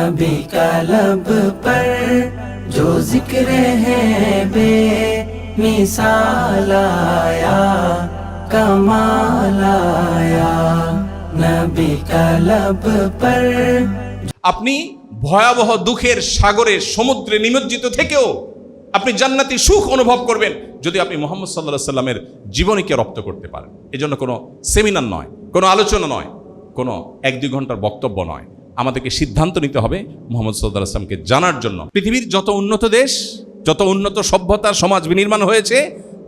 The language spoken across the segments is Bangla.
नबी का लब पर जो जिक्र है बे मिसाल आया, कमाल आया। नबी का लब पर আপনি ভয়াবহ দুঃখের সাগরে সমুদ্রে নিমজ্জিত থেকেও আপনি জান্নাতি সুখ অনুভব করবেন যদি আপনি মুহাম্মদ সাল্লাল্লাহু আলাইহি সাল্লামের জীবনীকে রপ্ত করতে পারেন। এজন্য কোনো সেমিনার নয়, কোনো আলোচনা নয়, কোনো 1-2 ঘন্টার বক্তব্য নয়, আমাদেরকে সিদ্ধান্ত নিতে হবে মুহাম্মদ সাল্লাল্লাহু আলাইহি সাল্লামকে জানার জন্য। পৃথিবীর যত উন্নত দেশ, যত উন্নত সভ্যতার সমাজ বিনির্মাণ হয়েছে,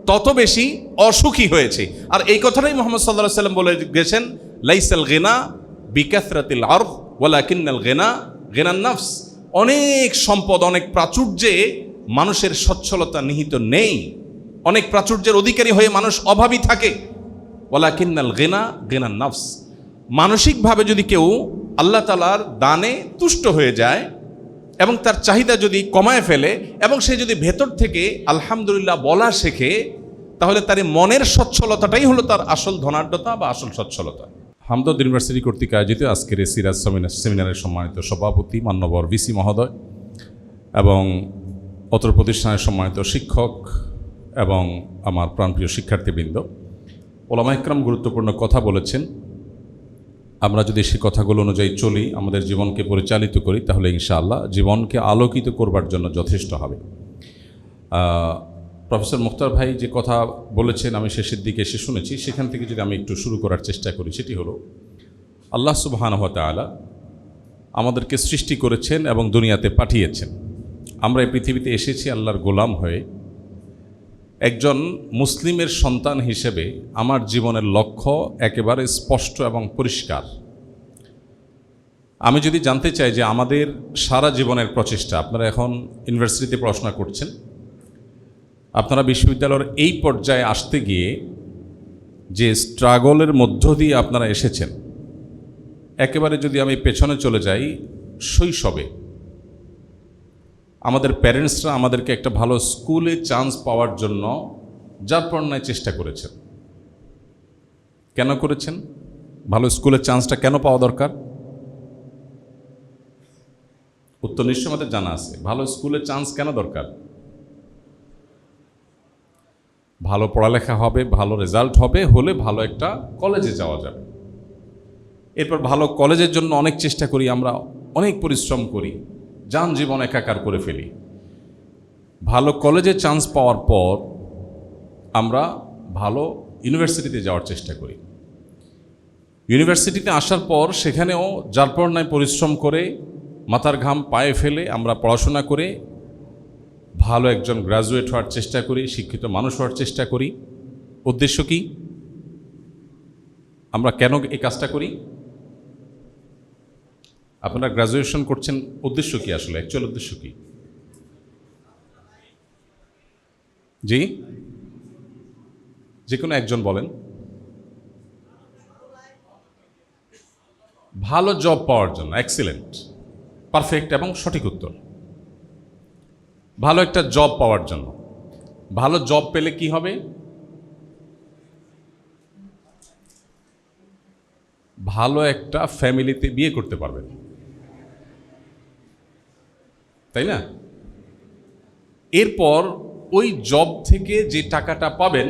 তত বেশি অসুখী হয়েছে। আর এই কথাটাই মুহাম্মদ সাল্লাল্লাহু আলাইহি সাল্লাম বলে গেছেন, লাইসাল গিনা বিকাসরাতিল আরদ ওয়ালাকিন্নাল গিনা গিনান নাফস। অনেক সম্পদ, অনেক প্রাচুর্যে মানুষের সচ্ছলতা নিহিত নেই। অনেক প্রাচুর্যের অধিকারী হয়ে মানুষ অভাবী থাকে। ওয়ালাকিন্নাল গিনা গিনান নাফস। মানসিকভাবে যদি কেউ আল্লাহ তাআলার দানে তুষ্ট হয়ে যায় এবং তার চাহিদা যদি কমায় ফেলে এবং সে যদি ভেতর থেকে আলহামদুলিল্লাহ বলা শেখে, তাহলে তার মনের সচ্ছলতাটাই হলো তার আসল ধনাঢ্যতা বা আসল সচ্ছলতা। হামদর্দ ইউনিভার্সিটি কর্তৃক আয়োজিত আজকের এই সিরাজ সেমিনারের সম্মানিত সভাপতি মান্যবর ভিসি মহোদয় এবং অত্র প্রতিষ্ঠানের সম্মানিত শিক্ষক এবং আমার প্রাণপ্রিয় শিক্ষার্থীবৃন্দ, ওলামা ইকরাম গুরুত্বপূর্ণ কথা বলেছেন। আমরা যদি সেই কথাগুলো অনুযায়ী চলি, আমাদের জীবনকে পরিচালিত করি, তাহলে ইনশাআল্লাহ জীবনকে আলোকিত করবার জন্য যথেষ্ট হবে। প্রফেসর মুখতার ভাই যে কথা বলেছেন আমি শেষের দিকে এসে শুনেছি, সেখান থেকে যদি আমি একটু শুরু করার চেষ্টা করি, সেটি হলো আল্লাহ সুবহানাহু ওয়া তাআলা আমাদেরকে সৃষ্টি করেছেন এবং দুনিয়াতে পাঠিয়েছেন। আমরা এই পৃথিবীতে এসেছি আল্লাহর গোলাম হয়ে। একজন মুসলিমের সন্তান হিসেবে আমার জীবনের লক্ষ্য একেবারে স্পষ্ট এবং পরিষ্কার। আমি যদি জানতে চাই যে আমাদের সারা জীবনের প্রচেষ্টা, আপনারা এখন ইউনিভার্সিটিতে পড়াশোনা করছেন, আপনারা বিশ্ববিদ্যালয়ের এই পর্যায়ে আসতে গিয়ে যে স্ট্রাগলের মধ্য দিয়ে আপনারা এসেছেন, একেবারে যদি আমি পেছনে চলে যাই, শৈশবে আমাদের প্যারেন্টসরা আমাদেরকে একটা ভালো স্কুলে চান্স পাওয়ার জন্য যারপরনায় চেষ্টা করেছেন। কেন করেছেন? ভালো স্কুলের চান্সটা কেন পাওয়া দরকার? উত্তর নিশ্চয় আমাদের জানা আছে। ভালো স্কুলের চান্স কেন দরকার? ভালো পড়ালেখা হবে, ভালো রেজাল্ট হবে, হলে ভালো একটা কলেজে যাওয়া যাবে। এরপর ভালো কলেজের জন্য অনেক চেষ্টা করি আমরা, অনেক পরিশ্রম করি, যান জীবন একাকার করে ফেলি। ভালো কলেজে চান্স পাওয়ার পর আমরা ভালো ইউনিভার্সিটিতে যাওয়ার চেষ্টা করি। ইউনিভার্সিটিতে আসার পর সেখানেও যারপরনায় পরিশ্রম করে, মাথার ঘাম পায়ে ফেলে আমরা পড়াশোনা করে ভালো একজন গ্র্যাজুয়েট হওয়ার চেষ্টা করি, শিক্ষিত মানুষ হওয়ার চেষ্টা করি। উদ্দেশ্য কি? আমরা কেন এই কাজটা করি? আপনারা গ্র্যাজুয়েশন করছেন, উদ্দেশ্য কি আসলে? অ্যাকচুয়াল উদ্দেশ্য কি? জি, যে কোনো একজন বলেন। ভালো জব পাওয়ার জন্য। এক্সিলেন্ট, পারফেক্ট এবং সঠিক উত্তর। ভালো একটা জব পাওয়ার জন্য। ভালো জব পেলে কি হবে? ভালো একটা ফ্যামিলিতে বিয়ে করতে পারবেন, তাই না? এরপর ওই জব থেকে যে টাকাটা পাবেন,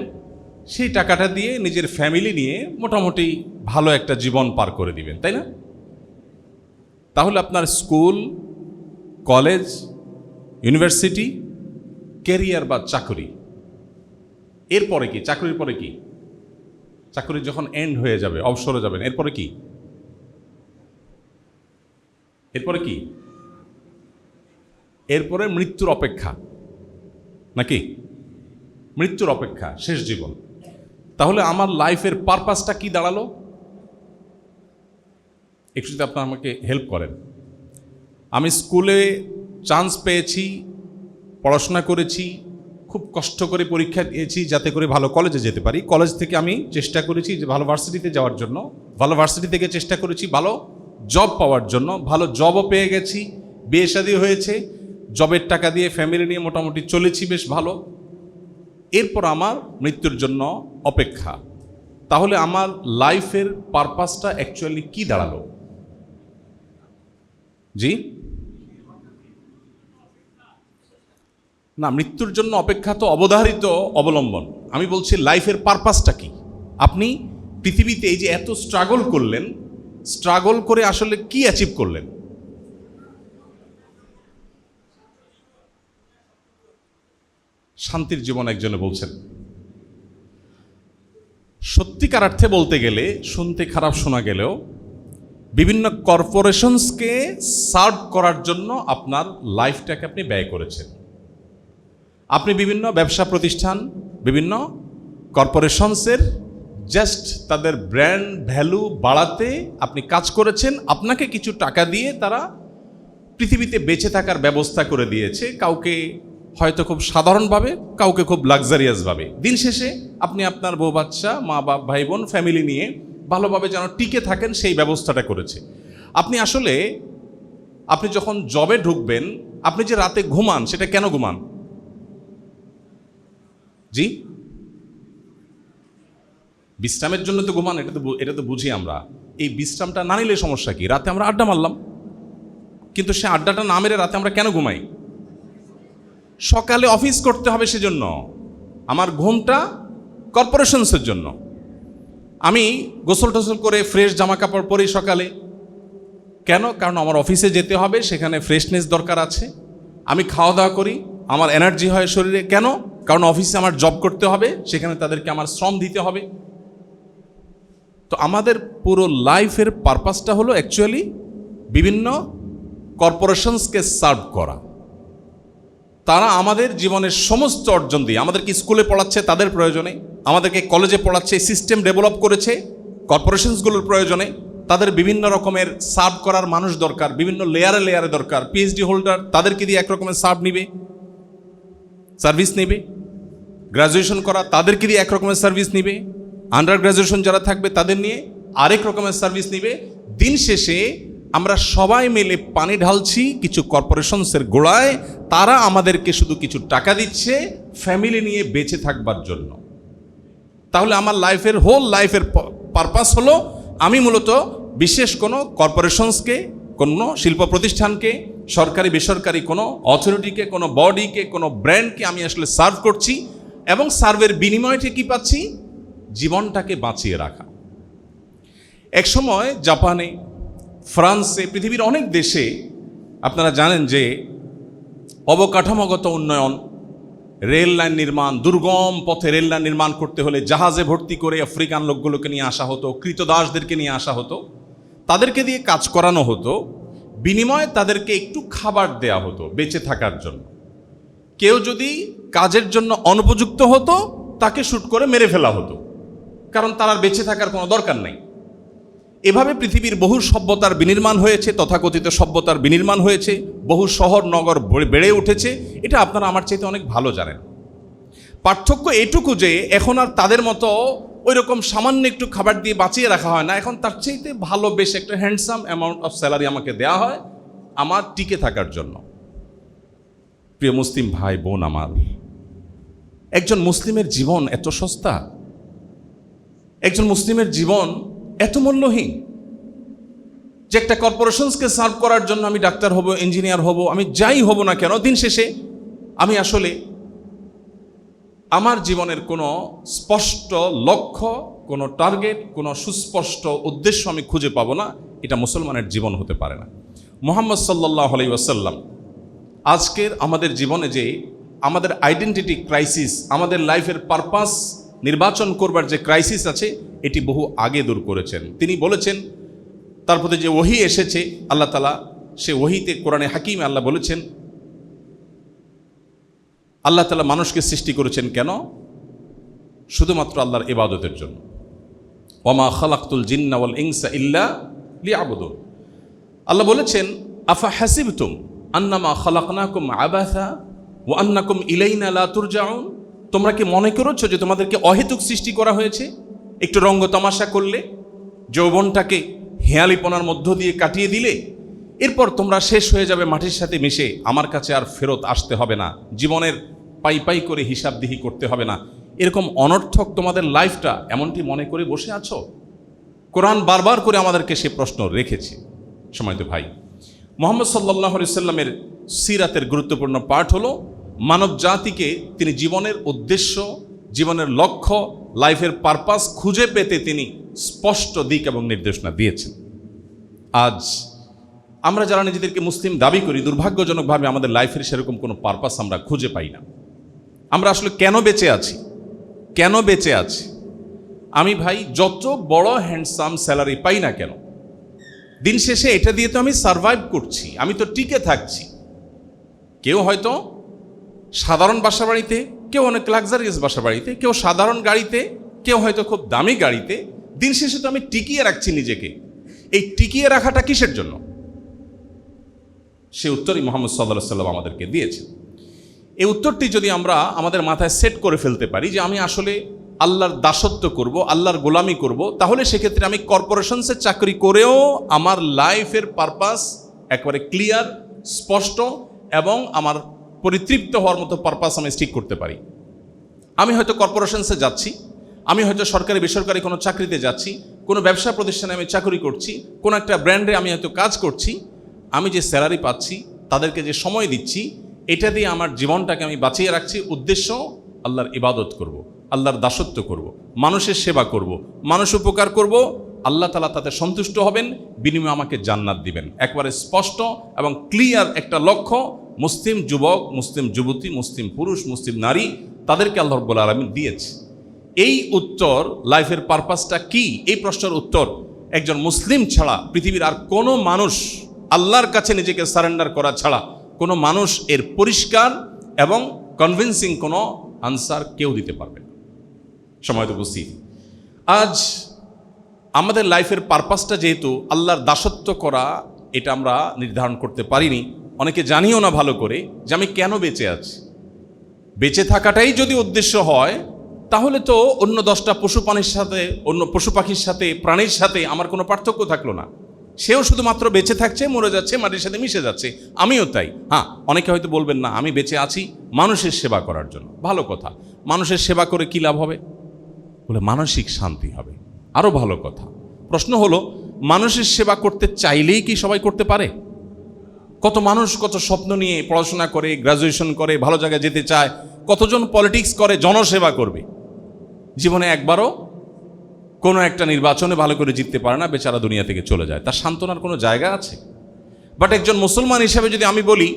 সেই টাকাটা দিয়ে নিজের ফ্যামিলি নিয়ে মোটামুটি ভালো একটা জীবন পার করে দিবেন, তাই না? তাহলে আপনার স্কুল, কলেজ, ইউনিভার্সিটি, ক্যারিয়ার বা চাকরি, এরপরে কি? চাকরির পরে কি? চাকরি যখন এন্ড হয়ে যাবে, অবসরে যাবেন, এরপরে কি? এরপরে কি? এরপরে মৃত্যুর অপেক্ষা, নাকি? মৃত্যুর অপেক্ষা, শেষ জীবন। তাহলে আমার লাইফের পারপাসটা কি দাঁড়ালো? একটু যদি আপনারা আমাকে হেল্প করেন। আমি স্কুলে চান্স পেয়েছি, পড়াশোনা করেছি, খুব কষ্ট করে পরীক্ষা দিয়েছি যাতে করে ভালো কলেজে যেতে পারি। কলেজ থেকে আমি চেষ্টা করেছি যে ভালো ভার্সিটিতে যাওয়ার জন্য, ভালো ভার্সিটি থেকে চেষ্টা করেছি ভালো জব পাওয়ার জন্য, ভালো জবও পেয়ে গেছি, বিয়ে শাদী হয়েছে, জবের টাকা দিয়ে ফ্যামিলি নিয়ে মোটামুটি চলেছি বেশ ভালো। এরপর আমার মৃত্যুর জন্য অপেক্ষা। তাহলে আমার লাইফের পারপাসটা অ্যাকচুয়ালি কি দাঁড়ালো? জি, না, মৃত্যুর জন্য অপেক্ষা তো অবধারিত অবলম্বন। আমি বলছি লাইফের পারপাসটা কি? আপনি পৃথিবীতে এই যে এত স্ট্রাগল করলেন, স্ট্রাগল করে আসলে কি অ্যাচিভ করলেন? শান্তির জীবন একজনে বলছেন। সত্যিকার অর্থে বলতে গেলে, শুনতে খারাপ শোনা গেলেও, বিভিন্ন কর্পোরেশনসকে সার্ভ করার জন্য আপনার লাইফটাকে আপনি ব্যয় করেছেন। আপনি বিভিন্ন ব্যবসা প্রতিষ্ঠান, বিভিন্ন কর্পোরেশনসের জাস্ট তাদের ব্র্যান্ড ভ্যালু বাড়াতে আপনি কাজ করেছেন। আপনাকে কিছু টাকা দিয়ে তারা পৃথিবীতে বেঁচে থাকার ব্যবস্থা করে দিয়েছে, কাউকে হয়তো খুব সাধারণভাবে, কাউকে খুব লাক্সারিয়াসভাবে। দিন শেষে আপনি আপনার বউ বাচ্চা, মা বাপ, ভাই বোন, ফ্যামিলি নিয়ে ভালোভাবে যেন টিকে থাকেন সেই ব্যবস্থাটা করেছে। আপনি যখন জবে ঢুকবেন, আপনি যে রাতে ঘুমান, সেটা কেন ঘুমান? জি, বিশ্রামের জন্য তো ঘুমান, এটা তো বুঝি আমরা। এই বিশ্রামটা না নিলে সমস্যা কি? রাতে আমরা আড্ডা মারলাম, কিন্তু সে আড্ডাটা না মেরে রাতে আমরা কেন ঘুমাই? সকালে অফিস করতে হবে, সেজন্য। আমার ঘুমটা কর্পোরেশনসের জন্য। আমি গোসল টোসল করে ফ্রেশ জামা কাপড় পরি সকালে, কেন? কারণ আমার অফিসে যেতে হবে, সেখানে ফ্রেশনেস দরকার আছে। আমি খাওয়া দাওয়া করি, আমার এনার্জি হয় শরীরে, কেন? কারণ অফিসে আমার জব করতে হবে, সেখানে তাদেরকে আমার শ্রম দিতে হবে। তো আমাদের পুরো লাইফের পারপাসটা হলো অ্যাকচুয়ালি বিভিন্ন কর্পোরেশনসকে সার্ভ করা। তারা আমাদের জীবনের সমস্ত অর্জন দিয়ে, আমাদেরকে স্কুলে পড়াচ্ছে তাদের প্রয়োজনে, আমাদেরকে কলেজে পড়াচ্ছে, সিস্টেম ডেভেলপ করেছে কর্পোরেশনসগুলোর প্রয়োজনে। তাদের বিভিন্ন রকমের সার্ভ করার মানুষ দরকার, বিভিন্ন লেয়ারে লেয়ারে দরকার। পিএইচডি হোল্ডার, তাদেরকে দিয়ে এক রকমের সার্ভিস নেবে। গ্র্যাজুয়েশন করা, তাদেরকে দিয়ে এক রকমের সার্ভিস নিবে। আন্ডার গ্র্যাজুয়েশন যারা থাকবে, তাদের নিয়ে আরেক রকমের সার্ভিস নিবে। দিন শেষে আমরা সবাই মিলে পানি ঢালছি কিছু কর্পোরেশনসের গোড়ায়। তারা আমাদেরকে শুধু কিছু টাকা দিচ্ছে ফ্যামিলি নিয়ে বেঁচে থাকবার জন্য। তাহলে আমার হোল লাইফের পারপাস হলো, আমি মূলত বিশেষ কোনো কর্পোরেশনসকে, কোনো শিল্প প্রতিষ্ঠানকে, সরকারি বেসরকারি কোনো অথরিটিকে, কোনো বডিকে, কোনো ব্র্যান্ডকে আমি আসলে সার্ভ করছি, এবং সার্ভের বিনিময়টি কি পাচ্ছি? জীবনটাকে বাঁচিয়ে রাখা। একসময় জাপানে, ফ্রান্সে, পৃথিবীর অনেক দেশে আপনারা জানেন যে অবকাঠামোগত উন্নয়ন, রেল লাইন নির্মাণ, দুর্গম পথে রেল লাইন নির্মাণ করতে হলে জাহাজে ভর্তি করে আফ্রিকান লোকগুলোকে নিয়ে আসা হতো, কৃতদাসদেরকে নিয়ে আসা হতো, তাদেরকে দিয়ে কাজ করানো হতো। বিনিময়ে তাদেরকে একটু খাবার দেয়া হতো বেঁচে থাকার জন্য। কেউ যদি কাজের জন্য অনুপযুক্ত হতো, তাকে শুট করে মেরে ফেলা হতো, কারণ তার আর বেঁচে থাকার কোনো দরকার নেই। এভাবে পৃথিবীর বহু সভ্যতার বিনির্মাণ হয়েছে, তথাকথিত সভ্যতার বিনির্মাণ হয়েছে, বহু শহর নগর বেড়ে উঠেছে। এটা আপনারা আমার চাইতে অনেক ভালো জানেন। পার্থক্য এটুকু যে এখন আর তাদের মতো ওই রকম সামান্য একটু খাবার দিয়ে বাঁচিয়ে রাখা হয় না। এখন তার চাইতে ভালো, বেশ একটা হ্যান্ডসাম অ্যামাউন্ট অফ স্যালারি আমাকে দেওয়া হয় আমার টিকে থাকার জন্য। প্রিয় মুসলিম ভাই বোন আমার, একজন মুসলিমের জীবন এত সস্তা? একজন মুসলিমের জীবন এত মূল্যহীন যে একটা কর্পোরেশনসকে সার্ভ করার জন্য আমি ডাক্তার হব, ইঞ্জিনিয়ার হব, আমি যাই হব না কেন, দিন শেষে আমি আসলে আমার জীবনের কোনো স্পষ্ট লক্ষ্য, কোনো টার্গেট, কোনো সুস্পষ্ট উদ্দেশ্য আমি খুঁজে পাবো না। এটা মুসলমানের জীবন হতে পারে না। মুহাম্মদ সাল্লাল্লাহু আলাইহি ওয়াসাল্লাম আজকের আমাদের জীবনে যে আমাদের আইডেন্টিটি ক্রাইসিস, আমাদের লাইফের পারপাস নির্বাচন করবার যে ক্রাইসিস আছে, এটি বহু আগে দূর করেছেন। তিনি বলেছেন, তার প্রতি যে ওহী এসেছে আল্লাহ তাআলা, সে ওহীতে, কোরআনে হাকিমে আল্লাহ বলেছেন, আল্লাহ তাআলা মানুষকে সৃষ্টি করেছেন কেন? শুধুমাত্র আল্লাহর ইবাদতের জন্য। ওয়ামা খালাকতুল জিন্না ওয়াল ইনসা ইল্লা লিয়াবুদুন। আল্লাহ বলেছেন, আফা হাসিবতুম আন্নামা খালাকনাকুম আবাসা ওয়া আন্নাকুম ইলাইনা লা তুরজাউন। তোমরা কি মনে করেছো যে তোমাদেরকে অহেতুক সৃষ্টি করা হয়েছে? একটু রঙ্গ তামাশা করলে, যৌবনটাকে হেয়ালিপনার মধ্য দিয়ে কাটিয়ে দিলে, এরপর তোমরা শেষ হয়ে যাবে মাটির সাথে মিশে, আমার কাছে আর ফেরত আসতে হবে না, জীবনের পাই করে হিসাবদিহি করতে হবে না। এরকম অনর্থক তোমাদের লাইফটা এমনটি মনে করে বসে আছো? কোরআন বারবার করে আমাদেরকে সে প্রশ্ন রেখেছে। সময়ত ভাই, মুহাম্মদ সাল্লাল্লাহু আলাইহি সাল্লামের সিরাতের গুরুত্বপূর্ণ পাঠ হলো মানব জাতিকে তিনি জীবনের উদ্দেশ্য, জীবনের লক্ষ্য, লাইফের পারপাস খুঁজে পেতে তিনি স্পষ্ট দিক এবং নির্দেশনা দিয়েছেন। আজ আমরা যারা নিজেদেরকে মুসলিম দাবি করি, দুর্ভাগ্যজনকভাবে আমাদের লাইফের সেরকম কোনো পারপাস আমরা খুঁজে পাই না। আমরা আসলে কেন বেঁচে আছি, কেন বেঁচে আছি? আমি ভাই যত বড় হ্যান্ডসাম স্যালারি পাই না কেন, দিন শেষে এটা দিয়ে তো আমি সারভাইভ করছি, আমি তো টিকে থাকছি। কেউ হয়তো সাধারণ বাসা বাড়িতে, কেউ অনেক লাক্সারিয়াস বাসা বাড়িতে, কেউ সাধারণ গাড়িতে, কেউ হয়তো খুব দামি গাড়িতে। দিন শেষে তো আমি টিকিয়ে রাখছি নিজেকে। এই টিকিয়ে রাখাটা কিসের জন্য? সে উত্তরই মুহাম্মদ সাল্লাল্লাহু আলাইহি ওয়াসাল্লাম আমাদেরকে দিয়েছেন। এই উত্তরটি যদি আমরা আমাদের মাথায় সেট করে ফেলতে পারি যে আমি আসলে আল্লাহর দাসত্ব করব, আল্লাহর গোলামি করব, তাহলে সেক্ষেত্রে আমি কর্পোরেশনসে চাকরি করেও আমার লাইফের পারপাস একেবারে ক্লিয়ার, স্পষ্ট এবং আমার পরিতৃপ্ত হওয়ার মতো পারপাস আমি ঠিক করতে পারি। আমি হয়তো কর্পোরেশনসে যাচ্ছি, আমি হয়তো সরকারি বেসরকারি কোনো চাকরিতে যাচ্ছি, কোনো ব্যবসা প্রতিষ্ঠানে আমি চাকরি করছি, কোনো একটা ব্র্যান্ডে আমি হয়তো কাজ করছি। আমি যে স্যালারি পাচ্ছি, তাদেরকে যে সময় দিচ্ছি, এটা দিয়ে আমার জীবনটাকে আমি বাঁচিয়ে রাখছি। উদ্দেশ্য আল্লাহর ইবাদত করব, আল্লাহর দাসত্ব করব, মানুষের সেবা করব, মানুষ উপকার করব। আল্লাহ তাআলা তাতে সন্তুষ্ট হবেন, বিনিময়ে আমাকে জান্নাত দিবেন। একবারে স্পষ্ট এবং ক্লিয়ার একটা লক্ষ্য মুসলিম যুবক, মুসলিম যুবতী, মুসলিম পুরুষ, মুসলিম নারী, তাদেরকে আল্লাহ রাব্বুল আলামিন দিয়েছে। এই উত্তর, লাইফের পারপাসটা কি, এই প্রশ্নের উত্তর একজন মুসলিম ছাড়া পৃথিবীর আর কোনো মানুষ, আল্লাহর কাছে নিজেকে সারেন্ডার করা ছাড়া কোনো মানুষ এর পরিষ্কার এবং কনভিন্সিং কোনো আনসার কেউ দিতে পারবে না। সময় তো বুঝছি, আজ আমাদের লাইফের পারপাসটা যেহেতু আল্লাহর দাসত্ব করা, এটা আমরা নির্ধারণ করতে পারিনি, অনেকে জানিও না ভালো করে যে আমি কেন বেঁচে আছি। বেঁচে থাকাটাই যদি উদ্দেশ্য হয়, তাহলে তো অন্য 10টা পশু প্রাণীর সাথে, অন্য পশু পাখির সাথে, প্রাণীর সাথে আমার কোনো পার্থক্য থাকলো না। সেও শুধুমাত্র বেঁচে থাকছে, মরে যাচ্ছে, মাটির সাথে মিশে যাচ্ছে, আমিও তাই। হ্যাঁ, অনেকে হয়তো বলবেন না আমি বেঁচে আছি মানুষের সেবা করার জন্য। ভালো কথা, মানুষের সেবা করে কী লাভ হবে? বলে মানসিক শান্তি হবে, আরও ভালো কথা। প্রশ্ন হলো, মানুষের সেবা করতে চাইলেই কি সবাই করতে পারে? কত মানুষ কত স্বপ্ন নিয়ে পড়াশোনা করে, গ্রাজুয়েশন করে, ভালো জায়গায় যেতে চায়, কতজন পলিটিক্স করে, জনসেবা করবে, জীবনে একবারও কোনো একটা নির্বাচনে ভালো করে জিততে পারে না, বেচারা দুনিয়া থেকে চলে যায়। তার সান্ত্বনার কোনো জায়গা আছে? বাট একজন মুসলমান হিসেবে যদি আমি বলি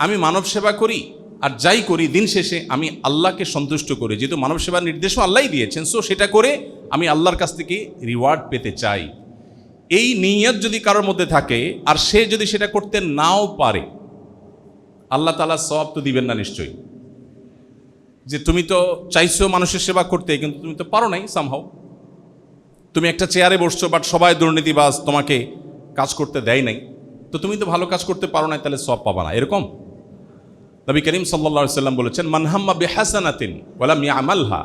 আমি মানব সেবা করি, আর যাই করি দিন শেষে আমি আল্লাহকে সন্তুষ্ট করি, যেহেতু মানব সেবার নির্দেশও আল্লাহই দিয়েছেন, সো সেটা করে আমি আল্লাহর কাছ থেকে রিওয়ার্ড পেতে চাই, এই নিয়ত যদি কারোর মধ্যে থাকে, আর সে যদি সেটা করতে নাও পারে, আল্লাহ তাআলা সওয়াব তো দিবেন না নিশ্চয়ই। যে তুমি তো চাইছো মানুষের সেবা করতে, কিন্তু তুমি তো পারো নাই সামহাও। তুমি একটা চেয়ারে বসছো, বাট সবাই দুর্নীতিবাজ, তোমাকে কাজ করতে দেয় নাই, তো তুমি তো ভালো কাজ করতে পারো নাই, তাহলে সওয়াব পাবা না, এরকম? নবী করিম সাল্লাল্লাহু আলাইহি সাল্লাম বলেছেন, মান হাম্মা বিহাসানাতিন ওয়া লাম ইয়ামালহা,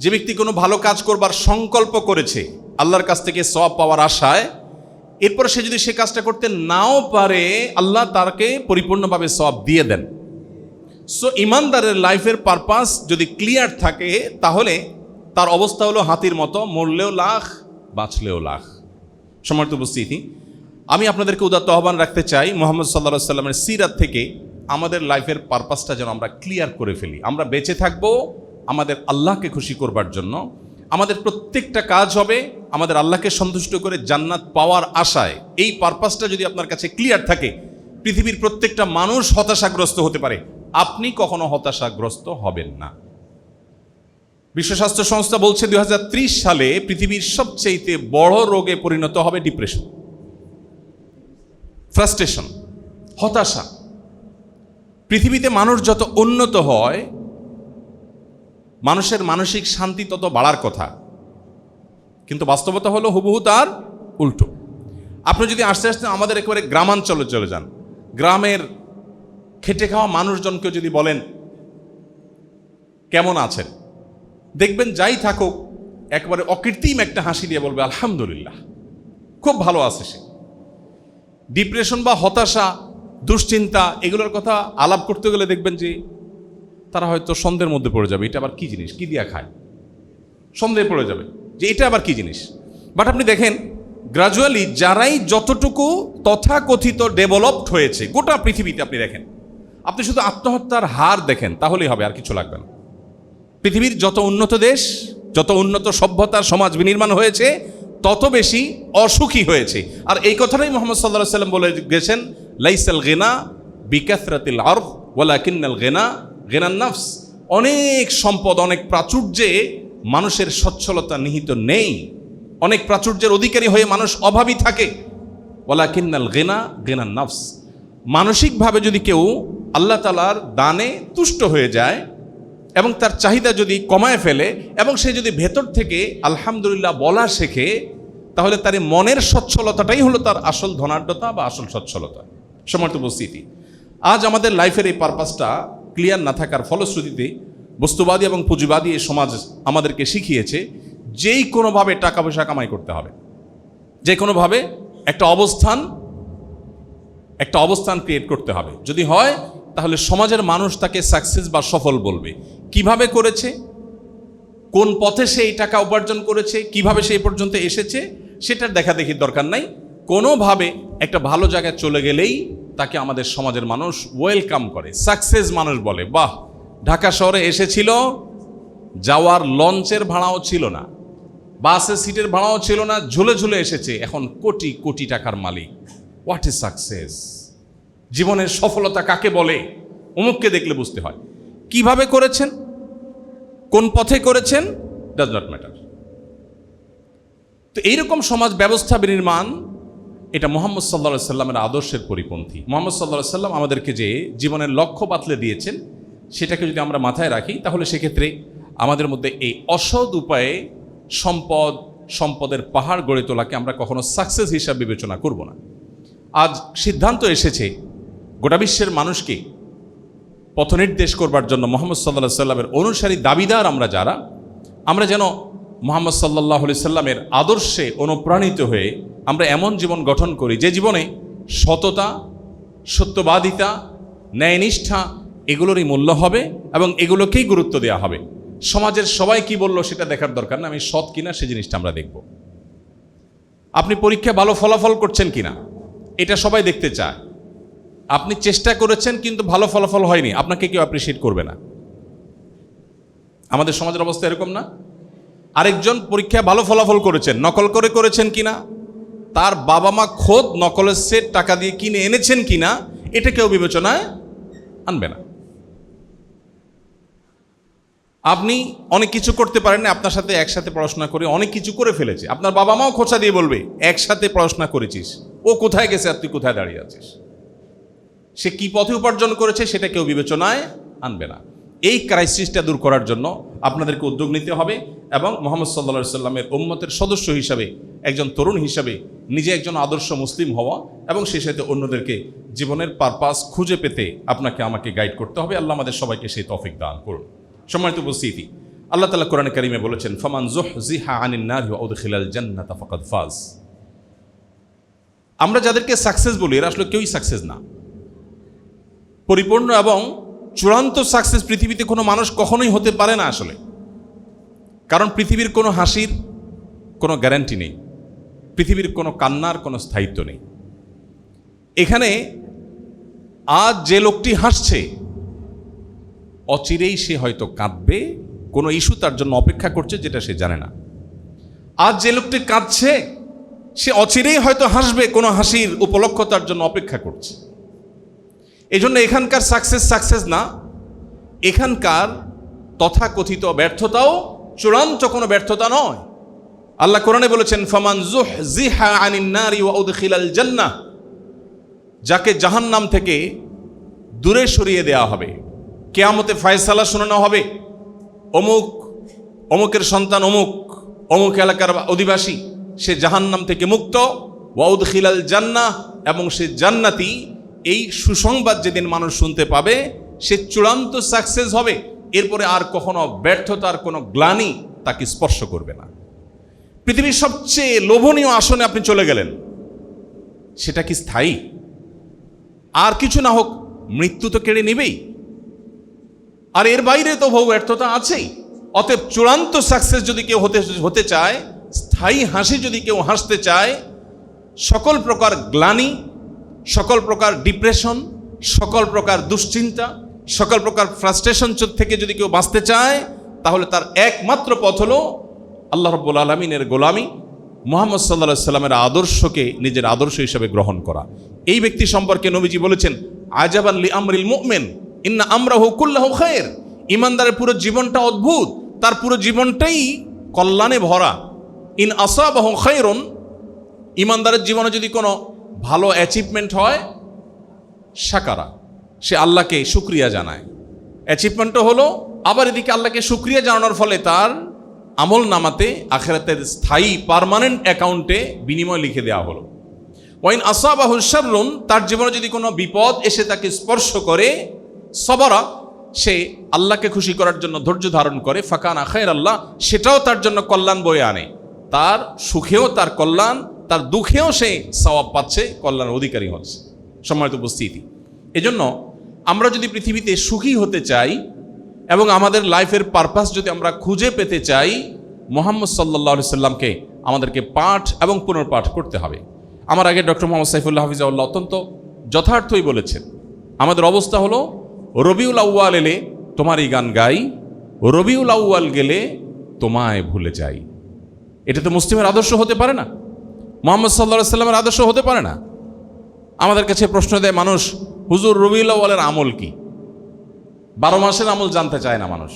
যে ব্যক্তি কোনো ভালো কাজ করবার সংকল্প করেছে আল্লাহর কাছ থেকে সওয়াব পাওয়ার আশায়, এরপর সে যদি সে কাজটা করতে নাও পারে, আল্লাহ তাকে পরিপূর্ণভাবে সওয়াব দিয়ে দেন। সো ইমানদারের লাইফের পারপাস যদি ক্লিয়ার থাকে, তাহলে তার অবস্থা হলো হাতির মতো, মরলেও লাখ, বাঁচলেও লাখ। সম্মানিত উপস্থিতি, আমি আপনাদেরকে উদাত্ত আহ্বান রাখতে চাই, মুহাম্মদ সাল্লাল্লাহু আলাইহি সাল্লামের সিরাত থেকে আমাদের লাইফের পারপাসটা যেন আমরা ক্লিয়ার করে ফেলি। আমরা বেঁচে থাকবো আমাদের আল্লাহকে খুশি করবার জন্য, আমাদের প্রত্যেকটা কাজ হবে আমাদের আল্লাহকে সন্তুষ্ট করে জান্নাত পাওয়ার আশায়। এই পারপাসটা যদি আপনার কাছে ক্লিয়ার থাকে, পৃথিবীর প্রত্যেকটা মানুষ হতাশাগ্রস্ত হতে পারে, আপনি কখনো হতাশাগ্রস্ত হবেন না। বিশ্ব স্বাস্থ্য সংস্থা বলছে 2030 সালে পৃথিবীর সবচেয়ে বড় রোগে পরিণত হবে ডিপ্রেশন, ফ্রাস্ট্রেশন, হতাশা। পৃথিবীতে মানুষ যত উন্নত হয়, মানুষের মানসিক শান্তি তত বাড়ার কথা, কিন্তু বাস্তবতা হলো হুবহু তার উল্টো। আপনি যদি আস্তে আস্তে আমাদের একেবারে গ্রামাঞ্চলে চলে যান, গ্রামের খেটে খাওয়া মানুষজনকে যদি বলেন কেমন আছেন, দেখবেন যাই থাকুক একবারে অকৃত্রিম একটা হাসি দিয়ে বলবে আলহামদুলিল্লাহ, খুব ভালো আছে সে। ডিপ্রেশন বা হতাশা, দুশ্চিন্তা, এগুলোর কথা আলাপ করতে গেলে দেখবেন যে তারা হয়তো সন্দেহের মধ্যে পড়ে যাবে, এটা আবার কি জিনিস, কি দিয়া খায়, সন্দেহে পড়ে যাবে যে এটা আবার কি জিনিস। বাট আপনি দেখেন গ্রাজুয়ালি যারাই যতটুকু তথাকথিত ডেভেলপড হয়েছে গোটা পৃথিবীতে, আপনি দেখেন আপনি শুধু আত্মহত্যার হার দেখেন, তাহলেই হবে, আর কিছু লাগবে না। পৃথিবীর যত উন্নত দেশ, যত উন্নত সভ্যতার সমাজ বিনির্মাণ হয়েছে, তত বেশি অসুখী হয়েছে। আর এই কথাটাই মুহাম্মদ সাল্লাল্লাহু আলাইহি ওয়াসাল্লাম বলে গেছেন, লাইসাল গিনা বিকাসরাতিল আরদ ওয়ালাকিন্নাল গিনা গিনান নাফস। অনেক সম্পদ, অনেক প্রাচুর্যে মানুষের সচ্ছলতা নিহিত নেই। অনেক প্রাচুর্যের অধিকারী হয়ে মানুষ অভাবী থাকে। ওয়ালাকিন্নাল গিনা গিনান নাফস। মানসিকভাবে যদি কেউ আল্লাহ তাআলার দানে তুষ্ট হয়ে যায় এবং তার চাহিদা যদি কমায় ফেলে এবং সে যদি ভেতর থেকে আলহামদুলিল্লাহ বলা শেখে, তাহলে তার মনের সচ্ছলতাটাই হলো তার আসল ধনাঢ্যতা বা আসল সচ্ছলতা। সম্মানিত উপস্থিতি, আজ আমাদের লাইফের এই পারপাসটা ক্লিয়ার না থাকার ফলশ্রুতিতে বস্তুবাদী এবং পুঁজিবাদী এই সমাজ আমাদেরকে শিখিয়েছে যেই কোনোভাবে টাকা পয়সা কামাই করতে হবে, যে কোনোভাবে একটা অবস্থান ক্রিয়েট করতে হবে। যদি হয় তাহলে সমাজের মানুষ তাকে সাকসেস বা সফল বলবে। কিভাবে করেছে, কোন পথে সে এই টাকা উপার্জন করেছে, কিভাবে সে এই পর্যন্ত এসেছে, সেটার দেখাদেখির দরকার নাই। কোনোভাবে একটা ভালো জায়গায় চলে গেলেই তাকে আমাদের সমাজের মানুষ ওয়েলকাম করে, সাকসেস মানুষ বলে। বাহ, ঢাকা শহরে এসেছিল, যাওয়ার লঞ্চের ভাড়াও ছিল না, বাসের সিটের ভাড়াও ছিল না, ঝুলে ঝুলে এসেছে, এখন কোটি কোটি টাকার মালিক। What is success? জীবনের সফলতা কাকে বলে? অমুককে দেখলে বুঝতে হয়। কিভাবে করেছেন, কোন পথে করেছেন, ডাজ নট ম্যাটার। তো এইরকম সমাজ ব্যবস্থা বিনির্মাণ, এটা মুহাম্মদ সাল্লাল্লাহু আলাইহি সাল্লামের আদর্শের পরিপন্থী। মুহাম্মদ সাল্লাল্লাহু আলাইহি সাল্লাম আমাদেরকে যে জীবনের লক্ষ্য বাতলে দিয়েছেন, সেটাকে যদি আমরা মাথায় রাখি, তাহলে সেক্ষেত্রে আমাদের মধ্যে এই অসৎ উপায়ে সম্পদের পাহাড় গড়ে তোলাকে আমরা কখনো সাকসেস হিসাবে বিবেচনা করব না। আজ সিদ্ধান্ত এসেছে গোটা বিশ্বের মানুষকে পথনির্দেশ করবার জন্য মুহাম্মদ সাল্লাল্লাহু আলাইহি সাল্লামের অনুসারী দাবিদার আমরা যেন মুহাম্মদ সাল্লাল্লাহু আলাইহি সাল্লামের আদর্শে অনুপ্রাণিত হয়ে আমরা এমন জীবন গঠন করি যে জীবনে সততা, সত্যবাদিতা, ন্যায়নিষ্ঠা এগুলোরই মূল্য হবে এবং এগুলোকেই গুরুত্ব দেওয়া হবে। সমাজের সবাই কি বললো সেটা দেখার দরকার না, আমি সৎ কিনা সে জিনিসটা আমরা দেখব। আপনি পরীক্ষায় ভালো ফলাফল করছেন কিনা এটা সবাই দেখতে চায়। আপনি চেষ্টা করেছেন কিন্তু ভালো ফলাফল হয়নি, আপনাকে কেউ অ্যাপ্রিসিয়েট করবে না। আমাদের সমাজের অবস্থা এরকম না? আরেকজন পরীক্ষায় ভালো ফলাফল করেছেন, নকল করে করেছেন কিনা, তার বাবা মা খোদ নকলের সেট টাকা দিয়ে কিনে এনেছেন কিনা, এটা কেউ বিবেচনায় আনবে না। আপনি অনেক কিছু করতে পারেন না, আপনার সাথে একসাথে পড়াশোনা করে অনেক কিছু করে ফেলেছে, আপনার বাবা মাও খোঁচা দিয়ে বলবে একসাথে পড়াশোনা করেছিস, ও কোথায় গেছে আর তুই কোথায় দাঁড়িয়ে আছিস। সে কি পথে উপার্জন করেছে সেটা কেউ বিবেচনায় আনবে না। এই ক্রাইসিসটা দূর করার জন্য আপনাদেরকে উদ্যোগ নিতে হবে এবং মুহাম্মদ সাল্লাল্লাহু আলাইহি সাল্লামের উম্মতের সদস্য হিসাবে, একজন তরুণ হিসাবে নিজে একজন আদর্শ মুসলিম হওয়া এবং সেই সাথে অন্যদেরকে জীবনের পারপাস খুঁজে পেতে আপনাকে আমাকে গাইড করতে হবে। আল্লাহ আমাদের সবাইকে সেই তৌফিক দান করুন। সম্মানিত উপস্থিতি, আল্লাহ তাআলা কোরআনে কারিমে বলেছেন, ফামান যুহজিহা আনিন নারি ওয়া উদখিলাল জান্নাতা ফাকাদ ফাজ। আমরা যাদেরকে সাকসেস বলি এরা আসলে কেউই সাকসেস না। পরিপূর্ণ এবং চূড়ান্ত সাকসেস পৃথিবীতে কোনো মানুষ কখনোই হতে পারে না আসলে। কারণ পৃথিবীর কোনো হাসির কোনো গ্যারান্টি নেই, পৃথিবীর কোনো কান্নার কোনো স্থায়িত্ব নেই। এখানে আজ যে লোকটি হাসছে অচিরেই সে হয়তো কাঁদবে, কোনো ইস্যু তার জন্য অপেক্ষা করছে যেটা সে জানে না। আজ যে লোকটি কাঁদছে সে অচিরেই হয়তো হাসবে, কোনো হাসির উপলক্ষ তার জন্য অপেক্ষা করছে। এই জন্য এখানকার সাকসেস না, এখানকার তথাকথিত ব্যর্থতাও চূড়ান্ত কোনো ব্যর্থতা নয়। আল্লাহ কোরআনে বলেছেন, ফামান যুহজিহা আনিন নারি ওয়া উদখিলাল জান্নাহ, যাকে জাহান্নাম থেকে দূরে সরিয়ে দেওয়া হবে, কিয়ামতে ফয়সালা শোনানো হবে, অমুকের সন্তান অমুক এলাকার অধিবাসী সে জাহান্নাম থেকে মুক্ত, ওয়া উদখিলাল জান্নাহ, এবং সে জান্নাতি। এই সুসংবাদ যেদিন মানুষ শুনতে পাবে সে চূড়ান্ত সাকসেস হবে। এরপরে আর কখনো ব্যর্থতার কোনো গ্লানি তাকে স্পর্শ করবে না। পৃথিবীর সবচেয়ে লোভনীয় আসনে আপনি চলে গেলেন, সেটা কি স্থায়ী? আর কিছু না হোক মৃত্যু তো কেড়ে নেবেই, আর এর বাইরে তো বহু ব্যর্থতা আছেই। অতএব চূড়ান্ত সাকসেস যদি কেউ হতে চায়, স্থায়ী হাসি যদি কেউ হাসতে চায়, সকল প্রকার গ্লানি, সকল প্রকার ডিপ্রেশন, সকল প্রকার দুশ্চিন্তা, সকল প্রকার ফ্রাস্ট্রেশন থেকে যদি কেউ বাঁচতে চায়, তাহলে তার একমাত্র পথ হলো আল্লাহ রাব্বুল আলামিনের গোলামি, মুহাম্মদ সাল্লাল্লাহু আলাইহি সাল্লামের আদর্শকে নিজের আদর্শ হিসেবে গ্রহণ করা। এই ব্যক্তি সম্পর্কে নবীজি বলেছেন, আজাবান লি আমরিল মুমিন ইন্না আমরাহু কুল্লাহু খায়র। ইমানদারের পুরো জীবনটা অদ্ভুত, তার পুরো জীবনটাই কল্যাণে ভরা। ইন আসাবাহু খায়রুন, ইমানদারের জীবনে যদি কোনো ভালো অ্যাচিভমেন্ট হয়, শাকারা, সে আল্লাহকে শুকরিয়া জানায়। অ্যাচিভমেন্টও হলো, আবার এদিকে আল্লাহকে শুকরিয়া জানানোর ফলে তার আমল নামাতে আখিরাতের স্থায়ী পার্মানেন্ট অ্যাকাউন্টে বিনিময় লিখে দেওয়া হলো। ওয়াইন আসাবাহু শাররুন, তার জীবনে যদি কোনো বিপদ এসে তাকে স্পর্শ করে, সবরা, সে আল্লাহকে খুশি করার জন্য ধৈর্য ধারণ করে, ফাকানা খায়রাল্লাহ, সেটাও তার জন্য কল্যাণ বয়ে আনে। তার সুখেও তার কল্যাণ, তার দুঃখেও সে সওয়াব পাচ্ছে, কল্যাণের অধিকারী হচ্ছে। সম্মানিত উপস্থিতি, এজন্য আমরা যদি পৃথিবীতে সুখী হতে চাই এবং আমাদের লাইফের পারপাস যদি আমরা খুঁজে পেতে চাই, মুহাম্মদ সাল্লাল্লাহু আলাইহি সাল্লামকে আমাদেরকে পাঠ এবং পুনর্পাঠ করতে হবে। আমার আগে ডক্টর মোহাম্মদ সাইফুল্লাহ হাফিজাহুল্লাহ অত্যন্ত যথার্থই বলেছেন, আমাদের অবস্থা হলো রবিউল আউয়াল এলে তোমারই গান গাই, রবিউল আউয়াল গেলে তোমায় ভুলে যাই। এটা তো মুসলিমের আদর্শ হতে পারে না, মুহাম্মদ সাল্লাল্লাহু আলাইহি সাল্লামের আদর্শ হতে পারে না। আমাদের কাছে প্রশ্ন দেয় মানুষ, হুজুর রবিউল আউয়ালের আমল কি? 12 মাসের আমল জানতে চায় না মানুষ,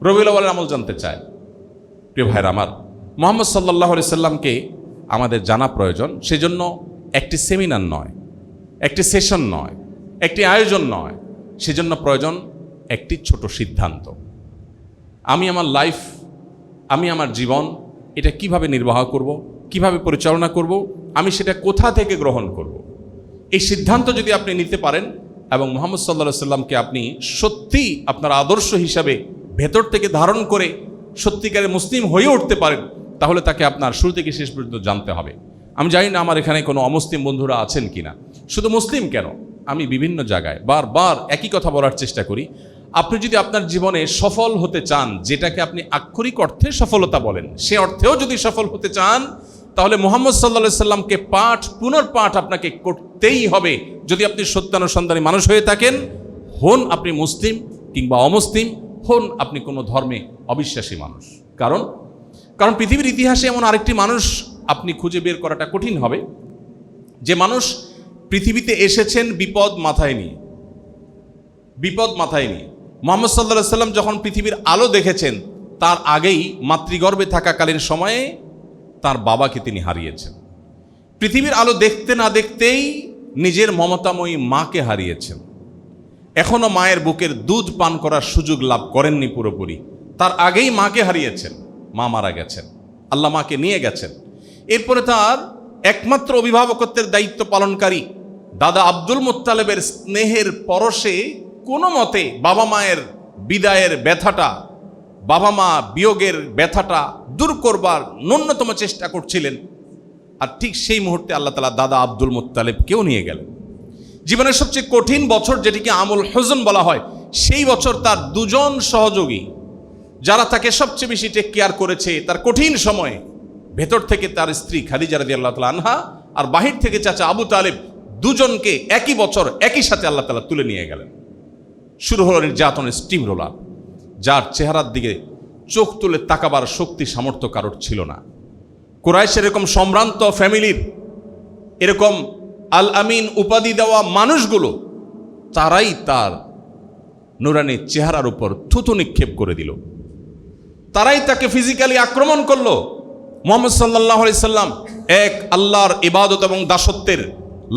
রবিউল আউয়ালের আমল জানতে চায়। প্রিয় ভাইরা আমার, মুহাম্মদ সাল্লাল্লাহু আলাইহি সাল্লামকে আমাদের জানা প্রয়োজন। সেজন্য একটি সেমিনার নয়, একটি সেশন নয়, একটি আয়োজন নয়, সেজন্য প্রয়োজন একটি ছোট সিদ্ধান্ত। আমি আমার লাইফ, আমি আমার জীবন, এটা কিভাবে নির্বাহ করব, কিভাবে পরিচালনা করব, আমি সেটা কোথা থেকে গ্রহণ করব। এই সিদ্ধান্ত যদি আপনি নিতে পারেন এবং মুহাম্মদ সাল্লাল্লাহু আলাইহি সাল্লামকে আপনি সত্যি আপনার আদর্শ হিসাবে ভেতর থেকে ধারণ করে সত্যিকারের মুসলিম হয়ে উঠতে পারেন, তাহলে তাকে আপনার শুরু থেকে শেষ পর্যন্ত জানতে হবে। আমি জানি না আমার এখানে কোনো অমুসলিম বন্ধুরা আছেন কিনা। শুধু মুসলিম কেন, আমি বিভিন্ন জায়গায় বারবার একই কথা বলার চেষ্টা করি। আপনি যদি আপনার জীবনে সফল হতে চান, যেটাকে আপনি আক্ষরিক অর্থে সফলতা বলেন, সে অর্থেও যদি সফল হতে চান, তাহলে মুহাম্মদ সাল্লাল্লাহু আলাইহি সাল্লামকে পাঠ পুনর্পাঠ আপনাকে করতেই হবে। যদি আপনি সত্যানুসন্ধানী মানুষ হয়ে থাকেন, হন আপনি মুসলিম কিংবা অমুসলিম, হন আপনি কোনো ধর্মে অবিশ্বাসী মানুষ। কারণ পৃথিবীর ইতিহাসে এমন আরেকটি মানুষ আপনি খুঁজে বের করাটা কঠিন হবে, যে মানুষ পৃথিবীতে এসেছেন বিপদ মাথায় নিয়ে। মুহাম্মদ সাল্লাল্লাহু আলাইহি সাল্লাম যখন পৃথিবীর আলো দেখেছেন, তার আগেই মাতৃগর্ভে থাকাকালীন সময়ে তার বাবাকে তিনি হারিয়েছেন। পৃথিবীর আলো দেখতে না দেখতেই নিজের মমতাময়ী মাকে হারিয়েছেন। এখনো মায়ের বুকের দুধ পান করার সুযোগ লাভ করেননি পুরোপুরি, তার আগেই মাকে হারিয়েছেন। মা মারা গেছেন, আল্লাহ মাকে নিয়ে গেছেন। এরপরে তার একমাত্র অভিভাবকত্বের দায়িত্ব পালনকারী দাদা আব্দুল মুত্তালিবের স্নেহের পরশে কোনো মতে বাবা মায়ের বিদায়ের ব্যথাটা, বাবা মা বিয়োগের ব্যথাটা দূর করবার ন্যূনতম চেষ্টা করছিলেন। আর ঠিক সেই মুহূর্তে আল্লাহ তাআলা দাদা আব্দুল মুত্তালিবকেও নিয়ে গেলেন। জীবনের সবচেয়ে কঠিন বছর, যেটিকে আমুল হুজন বলা হয়, সেই বছর তার দুজন সহযোগী, যারা তাকে সবচেয়ে বেশি টেক কেয়ার করেছে তার কঠিন সময়ে, ভেতর থেকে তার স্ত্রী খাদিজা রাদিয়াল্লাহু তাআলা আনহা আর বাহির থেকে চাচা আবু তালেব, দুজনকে একই বছর একই সাথে আল্লাহ তাআলা তুলে নিয়ে গেলেন। শুরু হলো নির্যাতনের স্টিম রোলার, যার চেহারার দিকে চোখ তুলে তাকাবার শক্তি সামর্থ্য কারোর ছিল না। কুরাইশের এরকম সম্ভ্রান্ত ফ্যামিলির, এরকম আল আমিন উপাধি দেওয়া মানুষগুলো, তারাই তার নুরানি চেহারার উপর থুতু নিক্ষেপ করে দিল। তারাই তাকে ফিজিক্যালি আক্রমণ করলো। মুহাম্মদ সাল্লাল্লাহু আলাইহি সাল্লাম এক আল্লাহর ইবাদত এবং দাসত্বের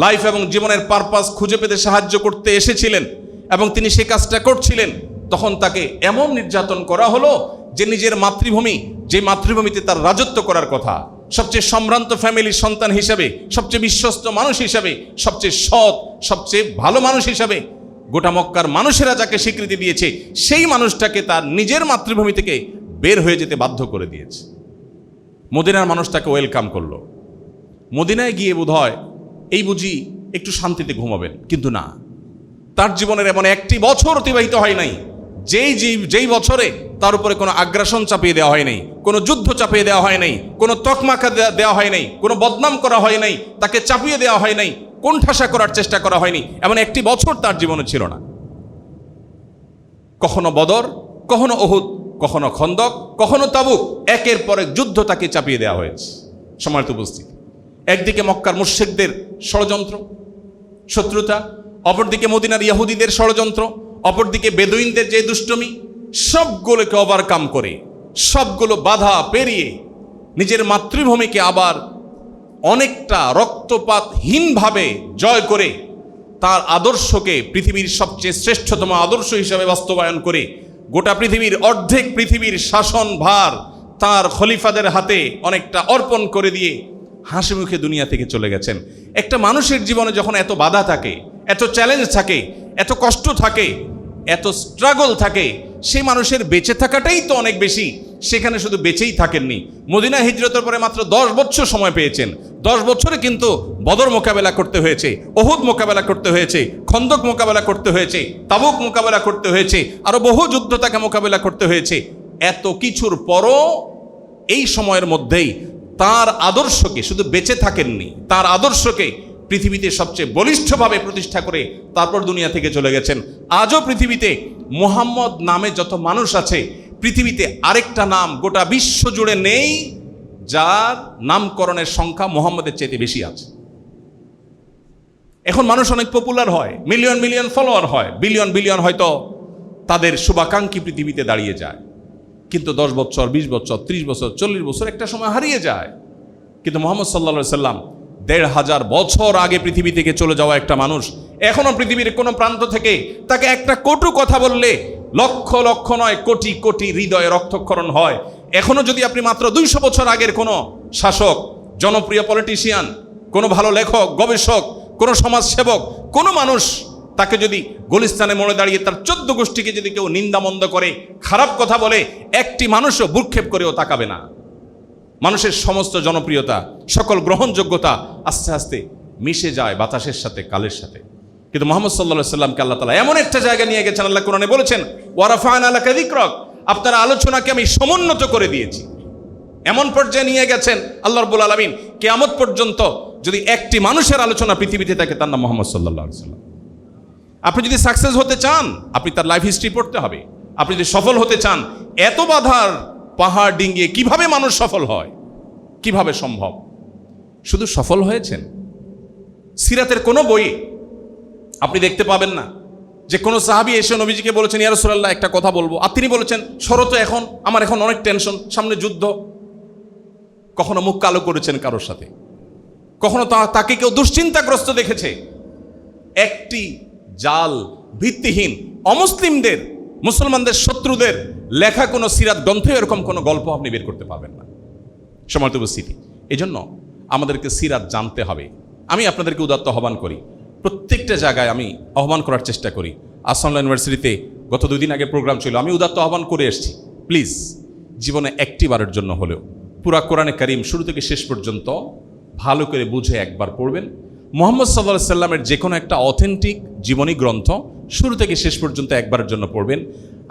লাইফ এবং জীবনের পারপাস খুঁজে পেতে সাহায্য করতে এসেছিলেন এবং তিনি সেই কাজটা করছিলেন। তখন তাকে এমন নির্যাতন করা হলো যে নিজের মাতৃভূমি, যে মাতৃভূমিতে তার রাজত্ব করার কথা, সবচেয়ে সম্ভ্রান্ত ফ্যামিলির সন্তান হিসাবে, সবচেয়ে বিশ্বস্ত মানুষ হিসাবে, সবচেয়ে সৎ, সবচেয়ে ভালো মানুষ হিসাবে গোটা মক্কার মানুষেরা যাকে স্বীকৃতি দিয়েছে, সেই মানুষটাকে তার নিজের মাতৃভূমি থেকে বের হয়ে যেতে বাধ্য করে দিয়েছে। মদিনার মানুষ তাকে ওয়েলকাম করলো। মদিনায় গিয়ে বোধহয় এই বুঝি একটু শান্তিতে ঘুমাবেন, কিন্তু না, তার জীবনের এমন একটি বছর অতিবাহিত হয় নাই যেই বছরে তার উপরে কোনো আগ্রাসন চাপিয়ে দেওয়া হয় নাই, কোনো যুদ্ধ চাপিয়ে দেওয়া হয় নাই, কোনো তকমাকা দেওয়া হয় নাই, কোনো বদনাম করা হয় নাই, তাকে চাপিয়ে দেওয়া হয় নাই, কোণঠাসা করার চেষ্টা করা হয়নি, এমন একটি বছর তার জীবনে ছিল না। কখনো বদর, কখনো উহুদ, কখনো খন্দক, কখনো তাবুক, একের পর এক যুদ্ধ তাকে চাপিয়ে দেওয়া হয়েছে। সম্মানিত উপস্থিতি, একদিকে মক্কার মুশরিকদের ষড়যন্ত্র শত্রুতা, অপরদিকে মদিনার ইহুদিদের ষড়যন্ত্র, অপরদিকে বেদুইনদের যে দুষ্টমি, সবগুলোকে ওভারকাম করে, সবগুলো বাধা পেরিয়ে নিজের মাতৃভূমিকে আবার অনেকটা রক্তপাতহীনভাবে জয় করে তার আদর্শকে পৃথিবীর সবচেয়ে শ্রেষ্ঠতম আদর্শ হিসাবে বাস্তবায়ন করে গোটা পৃথিবীর অর্ধেক পৃথিবীর শাসন ভার তার খলিফাদের হাতে অনেকটা অর্পণ করে দিয়ে হাসি মুখে দুনিয়া থেকে চলে গেছেন। একটা মানুষের জীবনে যখন এত বাধা থাকে, এত চ্যালেঞ্জ থাকে, এত কষ্ট থাকে, এত স্ট্রাগল থাকে, সেই মানুষের বেঁচে থাকাটাই তো অনেক বেশি। সেখানে শুধু বেঁচেই থাকেননি, মদিনা হিজরতের পরে মাত্র 10 বছর সময় পেয়েছেন। 10 বছরে কিন্তু বদর মোকাবেলা করতে হয়েছে, উহুদ মোকাবেলা করতে হয়েছে, খন্দক মোকাবেলা করতে হয়েছে, তাবুক মোকাবেলা করতে হয়েছে, আরো বহু যুদ্ধ তাকে মোকাবেলা করতে হয়েছে। এত কিছুর পরও এই সময়ের মধ্যেই তার আদর্শকে শুধু বেঁচে থাকেননি, তার আদর্শকে পৃথিবীতে সবচেয়ে বলিষ্ঠভাবে প্রতিষ্ঠা করে তারপর দুনিয়া থেকে চলে গেছেন। আজও পৃথিবীতে মুহাম্মদ নামে যত মানুষ আছে, পৃথিবীতে আরেকটা নাম গোটা বিশ্ব জুড়ে নেই যার নামকরণের সংখ্যা মুহাম্মদের চাইতে বেশি আছে। এখন মানুষ অনেক পপুলার হয়, মিলিয়ন মিলিয়ন ফলোয়ার হয়, বিলিয়ন বিলিয়ন হয়তো তাদের শুভাকাঙ্ক্ষী পৃথিবীতে দাঁড়িয়ে যায়, কিন্তু 10 বছর, 20 বছর, 30 বছর, 40 বছর একটা সময় হারিয়ে যায়। কিন্তু মুহাম্মদ সাল্লাল্লাহু আলাইহি সাল্লাম 1500 বছর আগে পৃথিবী থেকে চলে যাওয়া একটা মানুষ, এখনো পৃথিবীর কোনো প্রান্ত থেকে তাকে একটা কটু কথা বললে লক্ষ লক্ষ নয় কোটি কোটি হৃদয়ে রক্তক্ষরণ হয়। এখনো যদি আপনি মাত্র 200 বছর আগের কোনো শাসক, জনপ্রিয় পলিটিশিয়ান, কোনো ভালো লেখক, গবেষক, কোনো সমাজসেবক, কোনো মানুষ তাকে যদি গুলিস্তানে মোড়ে দাঁড়িয়ে তার 14 গোষ্ঠীকে যদি কেউ নিন্দামন্দ করে, খারাপ কথা বলে, একটি মানুষও ভ্রুক্ষেপ করেও তাকাবে না। মানুষের সমস্ত জনপ্রিয়তা, সকল গ্রহণযোগ্যতা আস্তে আস্তে মিশে যায় বাতাসের সাথে, কালের সাথে। কিন্তু মুহাম্মদ সাল্লাল্লাহু আলাইহি সাল্লামকে আল্লাহ তাআলা এমন একটা জায়গা নিয়ে গেছেন, আল্লাহ কোরআনে বলেছেন, ওয়া রাফা'না লাকা যিকরাক, আপনার আলোচনাকে আমি সমুন্নত করে দিয়েছি। এমন পর্যায়ে নিয়ে গেছেন আল্লাহ রাব্বুল আলামিন, কিয়ামত পর্যন্ত যদি একটি মানুষের আলোচনা পৃথিবীতে থাকে তার নাম মুহাম্মদ সাল্লাল্লাহু আলাইহি সাল্লাম। আপনি যদি সাকসেস হতে চান, আপনি তার লাইফ হিস্ট্রি পড়তে হবে। আপনি যদি সফল হতে চান, এত বাধার পাহাড় ডিঙ্গিয়ে কিভাবে মানুষ সফল হয়, কিভাবে সম্ভব? শুধু সফল হয়েছেন, সিরাতের কোনো বইয়ে আপনি দেখতে পাবেন না যে কোনো সাহাবী এসে নবীজিকে বলেছেন, ইয়া রাসূলুল্লাহ একটা কথা বলবো, আর তিনি বলেছেন, শরত এখন আমার এখন অনেক টেনশন, সামনে যুদ্ধ। কখনো মুখ কালো করেছেন কারোর সাথে, কখনো তাকে কেউ দুশ্চিন্তাগ্রস্ত দেখেছে। একটি জাল ভিত্তিহীন অমুসলিমদের, মুসলমানদের শত্রুদের লেখা কোনো সিরাত গ্রন্থে এরকম কোনো গল্প আপনি বের করতে পারবেন না। সম্মানিত উপস্থিতি, এই জন্য আমাদেরকে সিরাত জানতে হবে। আমি আপনাদেরকে উদাত্ত আহ্বান করি, প্রত্যেকটা জায়গায় আমি আহ্বান করার চেষ্টা করি। আসসালাম ইউনিভার্সিটিতে গত 2 দিন আগে প্রোগ্রাম ছিল, আমি উদাত্ত আহ্বান করে এসেছি, প্লিজ জীবনে একটি বারের জন্য হলেও পুরা কোরআনে কারীম শুরু থেকে শেষ পর্যন্ত ভালো করে বুঝে একবার পড়বেন। মুহাম্মদ সাল্লাল্লাহু আলাইহি সাল্লামের যে কোনো একটা অথেন্টিক জীবনী গ্রন্থ শুরু থেকে শেষ পর্যন্ত একবারের জন্য পড়বেন।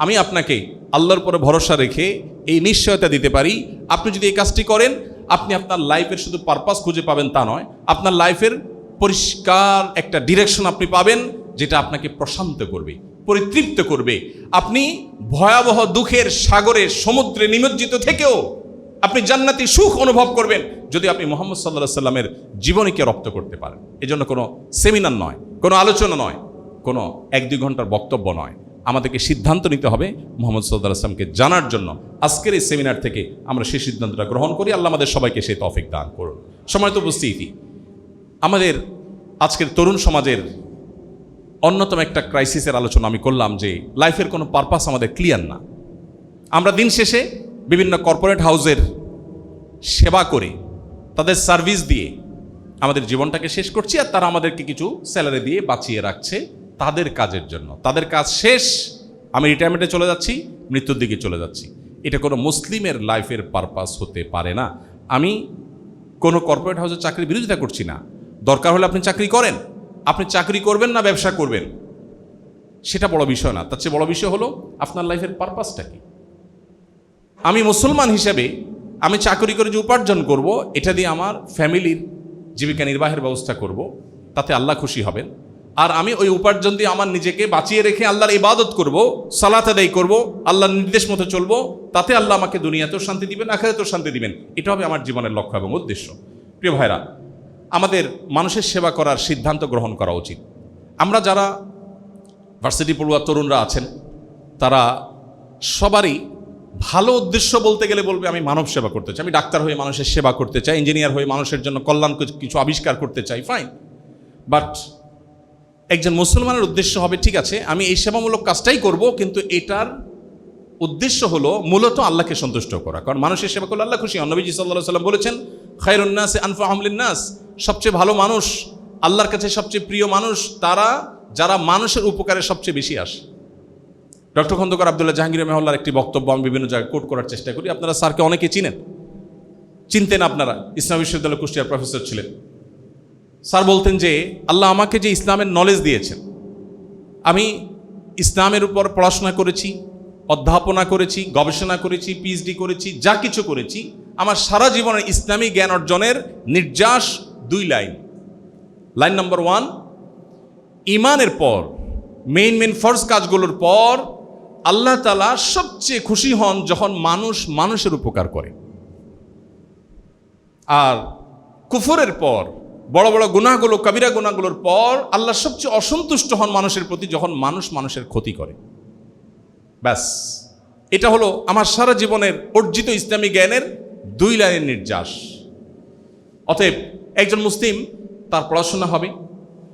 আমি আপনাকে আল্লাহর উপরে ভরসা রেখে এই নিশ্চয়তা দিতে পারি, আপনি যদি এই কাজটি করেন, আপনি আপনার লাইফের শুধু পারপাস খুঁজে পাবেন তা নয়, আপনার লাইফের পরিষ্কার একটা ডিরেকশন আপনি পাবেন, যেটা আপনাকে প্রশান্ত করবে, পরিতৃপ্ত করবে। আপনি ভয়াবহ দুঃখের সাগরে, সমুদ্রে নিমজ্জিত থেকেও আপনি জান্নাতি সুখ অনুভব করবেন যদি আপনি মুহাম্মদ সাল্লাল্লাহু আলাইহি সাল্লামের জীবনীকে রপ্ত করতে পারেন। এজন্য কোনো সেমিনার নয়, কোনো আলোচনা নয়, কোনো 1-2 ঘন্টার বক্তব্য নয়, আমাদেরকে সিদ্ধান্ত নিতে হবে মুহাম্মদ সাল্লাল্লাহু আলাইহি সাল্লামকে জানার জন্য। আজকের এই সেমিনার থেকে আমরা সেই সিদ্ধান্তটা গ্রহণ করি। আল্লাহ আমাদের সবাইকে সেই তৌফিক দান করুন। সম্মানিত উপস্থিতি, আমাদের আজকের তরুণ সমাজের অন্যতম একটা ক্রাইসিসের আলোচনা আমি করলাম যে লাইফের কোনো পারপাস আমাদের ক্লিয়ার না। আমরা দিন শেষে বিভিন্ন কর্পোরেট হাউসের সেবা করে, তাদের সার্ভিস দিয়ে আমাদের জীবনটাকে শেষ করছি, আর তারা আমাদেরকে কিছু স্যালারি দিয়ে বাঁচিয়ে রাখছে তাদের কাজের জন্য। তাদের কাজ শেষ, আমি রিটায়ারমেন্টে চলে যাচ্ছি, মৃত্যুর দিকে চলে যাচ্ছি। এটা কোনো মুসলিমের লাইফের পারপাস হতে পারে না। আমি কোনো কর্পোরেট হাউসের চাকরির বিরোধিতা করছি না, দরকার হলে আপনি চাকরি করেন, আপনি চাকরি করবেন না ব্যবসা করবেন সেটা বড় বিষয় না। তার চেয়ে বড় বিষয় হলো আপনার লাইফের পারপাসটা কি। আমি মুসলমান হিসেবে আমি চাকরি করে যে উপার্জন করব, এটা দিয়ে আমার ফ্যামিলির জীবিকা নির্বাহের ব্যবস্থা করব, তাতে আল্লাহ খুশি হবেন। আর আমি ওই উপার্জন দিয়ে আমার নিজেকে বাঁচিয়ে রেখে আল্লাহর ইবাদত করব, সালাত আদায় করব, আল্লাহর নির্দেশ মতো চলবো, তাতে আল্লাহ আমাকে দুনিয়াতেও শান্তি দিবেন, আখিরাতেও শান্তি দিবেন। এটা হবে আমার জীবনের লক্ষ্য এবং উদ্দেশ্য। প্রিয় ভাইরা, আমাদের মানুষের সেবা করার সিদ্ধান্ত গ্রহণ করা উচিত। আমরা যারা ভার্সিটি পড়ুয়া তরুণরা আছেন, তারা সবারই ভালো উদ্দেশ্য বলতে গেলে বলবে আমি মানব সেবা করতে চাই, আমি ডাক্তার হয়ে মানুষের সেবা করতে চাই, ইঞ্জিনিয়ার হয়ে মানুষের জন্য কল্যাণ কিছু আবিষ্কার করতে চাই, ফাইন। বাট একজন মুসলমানের উদ্দেশ্য হবে, ঠিক আছে আমি এই সেবামূলক কাজটাই করব, কিন্তু এটার উদ্দেশ্য হলো মূলত আল্লাহকে সন্তুষ্ট করা। কারণ মানুষের সেবা করলে আল্লাহ খুশি হন। নবীজি সাল্লাল্লাহু আলাইহি ওয়াসাল্লাম বলেছেন, খায়রুন নাস আনফাহুম লিন-নাস, সবচেয়ে ভালো মানুষ, আল্লাহর কাছে সবচেয়ে প্রিয় মানুষ তারা যারা মানুষের উপকারে সবচেয়ে বেশি আসে। ডক্টর খন্দকার আব্দুল্লাহ জাহাঙ্গীর রহমাহুল্লাহর একটি বক্তব্য আমি বিভিন্ন জায়গায় কোট করার চেষ্টা করি। আপনারা স্যারকে অনেকে চিনতেন, আপনারা ইসলাম বিশ্ববিদ্যালয় কুষ্টিয়ার প্রফেসর ছিলেন। স্যার বলতেন যে আল্লাহ আমাকে যে ইসলামের নলেজ দিয়েছেন, আমি ইসলামের উপর পড়াশোনা করেছি, অধ্যাপনা করেছি, গবেষণা করেছি, পিএইচডি করেছি, যা কিছু করেছি, আমার সারা জীবনের ইসলামী জ্ঞান অর্জনের নির্যাস 2 লাইন। লাইন নাম্বার 1, ইমানের পর মেইন ফরজ কাজগুলোর পর আল্লাহ তাআলা সবচেয়ে খুশি হন যখন মানুষ মানুষের উপকার করে। আর কুফরের পর বড় বড় গুনাহগুলো, কবিরা গুনাহগুলোর পর আল্লাহ সবচেয়ে অসন্তুষ্ট হন মানুষের প্রতি যখন মানুষ মানুষের ক্ষতি করে। ব্যাস, এটা হলো আমার সারা জীবনের অর্জিত ইসলামী জ্ঞানের 2 লাইনের নির্যাস। অতএব একজন মুসলিম, তার পড়াশোনা হবে,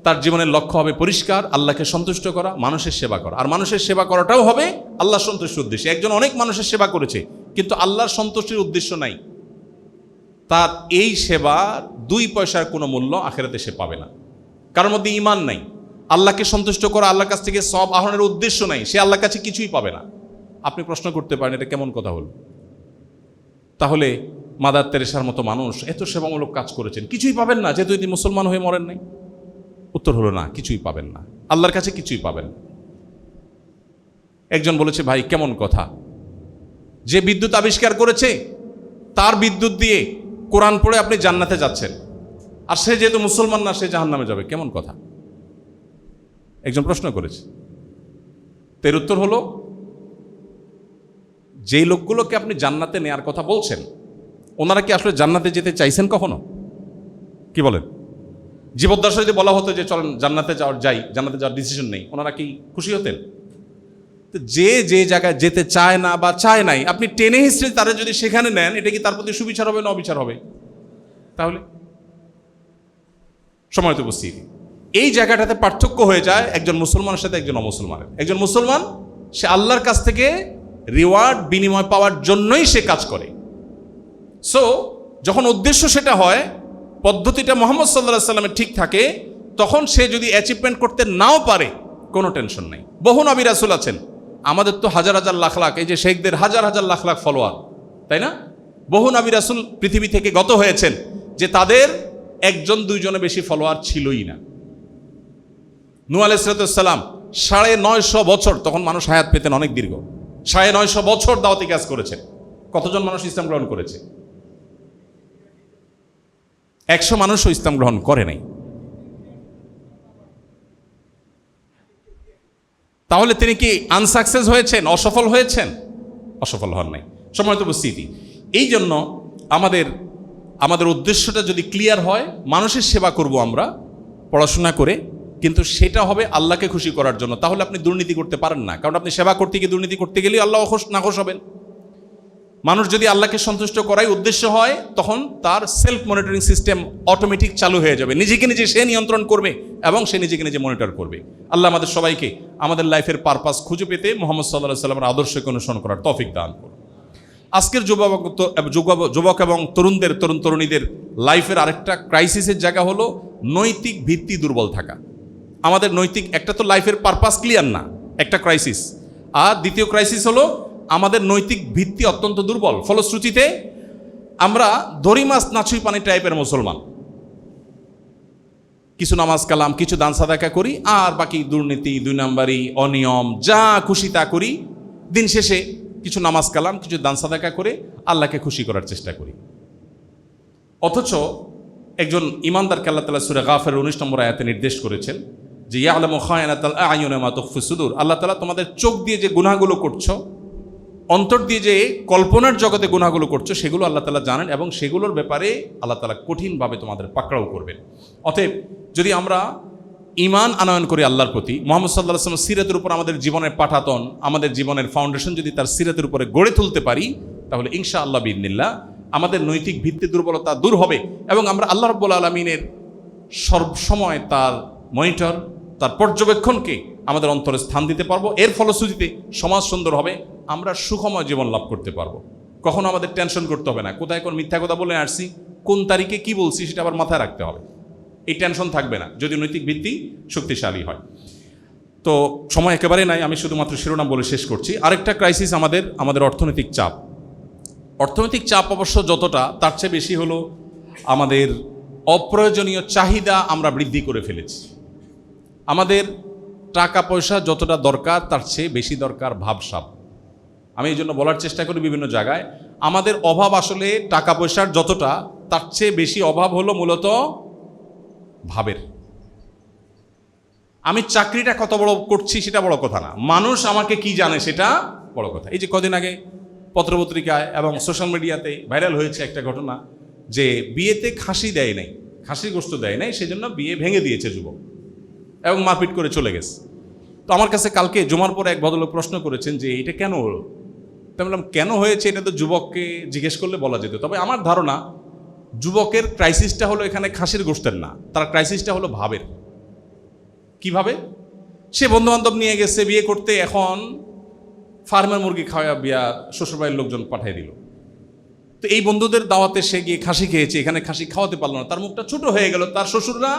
তার জীবনের লক্ষ্য হবে পরিষ্কার, আল্লাহকে সন্তুষ্ট করা, মানুষের সেবা করা। আর মানুষের সেবা করাটাও হবে আল্লাহ সন্তুষ্টির উদ্দেশ্যে। একজন অনেক মানুষের সেবা করেছে কিন্তু আল্লাহর সন্তুষ্টির উদ্দেশ্য নাই, তার এই সেবার 2 পয়সার কোনো মূল্য আখিরাতে সে পাবে না। কারোর মধ্যে ঈমান নাই, আল্লাহকে সন্তুষ্ট করা, আল্লাহর কাছ থেকে সওয়াব আহরণের উদ্দেশ্য নাই, সে আল্লাহর কাছে কিছুই পাবে না। আপনি প্রশ্ন করতে পারেন এটা কেমন কথা হলো? তাহলে মাদার তেরেসার মতো মানুষ এত সেবামূলক কাজ করেছেন, কিছুই পাবেন না যেহেতু তিনি মুসলমান হয়ে মরেন নাই? উত্তর হলো না, কিছুই পাবেন না, আল্লাহর কাছে কিছুই পাবেন না। একজন বলেছে, ভাই কেমন কথা, যে বিদ্যুৎ আবিষ্কার করেছে তার বিদ্যুৎ দিয়ে কোরআন পড়ে আপনি জান্নাতে যাচ্ছেন, আর সে যেহেতু মুসলমান না সে জাহান্নামে যাবে, কেমন কথা? একজন প্রশ্ন করেছে। এর উত্তর হলো, যেই লোকগুলোকে আপনি জান্নাতে নেয়ার কথা বলছেন ওনারা কি আসলে জান্নাতে যেতে চাইছেন কখনো? কি বলেন? জীবদ্দশা যদি বলা হতো যে চলেন জান্নাতে জান্নাতে যাওয়ার ডিসিশন নেই, ওনারা কি খুশি হতেন? তো যে জায়গায় যেতে চায় না বা চায় নাই, আপনি টেনে হিস্ট্রি তারা যদি সেখানে নেন, এটা কি তার প্রতি সুবিচার হবে না অবিচার হবে? তাহলে সময় তো বুঝছি, এই জায়গাটাতে পার্থক্য হয়ে যায় একজন মুসলমানের সাথে একজন অমুসলমানের। একজন মুসলমান সে আল্লাহর কাছ থেকে রিওয়ার্ড বিনিময় পাওয়ার জন্যই সে কাজ করে। সো যখন উদ্দেশ্য সেটা হয়, পদ্ধতিটা মুহাম্মদ সাল্লাল্লাহু আলাইহি ওয়াসাল্লামের ঠিক থাকে, তখন সে যদি অ্যাচিভমেন্ট করতে নাও পারে কোনো টেনশন নেই। বহু নবী রাসূল আছেন, আমাদের তো হাজার হাজার লাখ লাখ, এই যে শেখদের হাজার হাজার লাখ লাখ ফলোয়ার, তাই না? বহু নবী রাসূল পৃথিবী থেকে গত হয়েছেন যে তাদের 1-2 বেশি ফলোয়ার ছিলই না। নূহ আলাইহিস সালাম 950 বছর, তখন মানুষ হায়াত পেতেন অনেক দীর্ঘ, 950 বছর দাওয়াতি কাজ করেছেন। কতজন মানুষ ইসলাম গ্রহণ করেছে? 100 মানুষও ইসলাম গ্রহণ করে নাই। তাহলে তিনি কি আনসাকসেস হয়েছেন, অসফল হয়েছেন? অসফল হন নাই। সময় তো বুঝছি। এই জন্য আমাদের উদ্দেশ্যটা যদি ক্লিয়ার হয়, মানুষের সেবা করব আমরা পড়াশোনা করে, কিন্তু সেটা হবে আল্লাহকে খুশি করার জন্য। তাহলে আপনি দুর্নীতি করতে পারেন না, কারণ আপনি সেবা করতে গিয়ে দুর্নীতি করতে গেলে আল্লাহ নাখোশ হবেন। মানুষ যদি আল্লাহকে সন্তুষ্ট করাই উদ্দেশ্য হয়, তখন তার সেলফ মনিটরিং সিস্টেম অটোমেটিক চালু হয়ে যাবে, নিজেকে নিজে সে নিয়ন্ত্রণ করবে এবং সে নিজেকে নিজে মনিটর করবে। আল্লাহ আমাদের সবাইকে আমাদের লাইফের পারপাস খুঁজে পেতে মুহাম্মদ সাল্লাল্লাহু আলাইহি ওয়াসাল্লামের আদর্শকে অনুসরণ করার তৌফিক দান করুন। আজকের যুবক এবং তরুণ তরুণীদের লাইফের আরেকটা ক্রাইসিসের জায়গা হলো নৈতিক ভিত্তি দুর্বল থাকা। আমাদের নৈতিক, একটা তো লাইফের পারপাস ক্লিয়ার না, একটা ক্রাইসিস, আর দ্বিতীয় ক্রাইসিস হলো আমাদের নৈতিক ভিত্তি অত্যন্ত দুর্বল। ফলশ্রুতিতে আমরা দড়ি মাছ নাছুই পানি টাইপের মুসলমান, কিছু নামাজ কালাম, কিছু দান সাদাকা করি, আর বাকি দুর্নীতি, 2 নাম্বারি, অনিয়ম, যা খুশি তা করি। দিন শেষে কিছু নামাজ কালাম, কিছু দান সাদাকা করে আল্লাহকে খুশি করার চেষ্টা করি। অথচ একজন ইমানদারকে আল্লাহ তাআলা সূরা গাফিরের 19 নম্বর আয়াতে নির্দেশ করেছেন যে ইয়ালামু খায়নাতাল আ'য়ুনি মা তুখফি সুদূর। আল্লাহ তাআলা তোমাদের চোখ দিয়ে যে গুনাহগুলো করছো, অন্তর দিয়ে যে কল্পনার জগতে গুনাহগুলো করছো, সেগুলো আল্লাহ তাআলা জানেন এবং সেগুলোর ব্যাপারে আল্লাহ তাআলা কঠিনভাবে তোমাদের পাকড়াও করবেন। অতএব যদি আমরা ঈমান আনয়ন করি আল্লাহর প্রতি, মুহাম্মদ সাল্লাল্লাহু আলাইহি ওয়াসাল্লাম সিরাতের উপর আমাদের জীবনের পাঠাতন, আমাদের জীবনের ফাউন্ডেশন যদি তার সিরাতের উপরে গড়ে তুলতে পারি, তাহলে ইনশাআল্লাহ বিইذনিল্লাহ আমাদের নৈতিক ভিত্তি দুর্বলতা দূর হবে এবং আমরা আল্লাহ রাব্বুল আলামিনের সবসময় তার মনিটর, তার পর্যবেক্ষণকে আমাদের অন্তরে স্থান দিতে পারবো। এর ফলশ্রুতিতে সমাজ সুন্দর হবে, আমরা সুখময় জীবন লাভ করতে পারবো। কখনো আমাদের টেনশন করতে হবে না, কোথায় কোন মিথ্যা কথা বলে আসছি, কোন তারিখে কি বলছি সেটা আবার মাথায় রাখতে হবে। এই টেনশন থাকবে না যদি নৈতিক ভিত্তি শক্তিশালী হয়। তো সময় একেবারে নাই, আমি শুধুমাত্র শিরোনাম বলে শেষ করছি। আরেকটা ক্রাইসিস আমাদের অর্থনৈতিক চাপ। অর্থনৈতিক চাপ অবশ্য যতটা, তার চেয়ে বেশি হলো আমাদের অপ্রয়োজনীয় চাহিদা আমরা বৃদ্ধি করে ফেলেছি। আমাদের টাকা পয়সা যতটা দরকার তার চেয়ে বেশি দরকার ভাবসাব। আমি এই জন্য বলার চেষ্টা করি বিভিন্ন জায়গায়, আমাদের অভাব আসলে টাকা পয়সার যতটা, তার চেয়ে বেশি অভাব হলো মূলত ভাবের। আমি চাকরিটা কত বড় করছি সেটা বড় কথা না, মানুষ আমাকে কি জানে সেটা বড় কথা। এই যে কদিন আগে পত্রপত্রিকায় এবং সোশ্যাল মিডিয়াতে ভাইরাল হয়েছে একটা ঘটনা যে বিয়েতে খাসি দেয় নাই, খাসির গোশত দেয় নাই, সেজন্য বিয়ে ভেঙে দিয়েছে যুবক এবং মারপিট করে চলে গেছে। তো আমার কাছে কালকে জুমার পরে এক ভদ্রলোক প্রশ্ন করেছেন যে এটা কেন হলো। তো বললাম কেন হয়েছে এটা তো যুবককে জিজ্ঞেস করলে বলা যেত। তবে আমার ধারণা যুবকের ক্রাইসিসটা হলো এখানে খাসির গোশতের না, তার ক্রাইসিসটা হলো ভাবের। কিভাবে? সে বন্ধুবান্ধব নিয়ে গেছে বিয়ে করতে, এখন ফার্মের মুরগি খাওয়া বিয়া শ্বশুরবাড়ির লোকজন পাঠিয়ে দিল। তো এই বন্ধুদের দাওয়াতে সে গিয়ে খাসি খেয়েছে, এখানে খাসি খাওয়াতে পারলো না, তার মুখটা ছোট হয়ে গেল। তার শ্বশুররা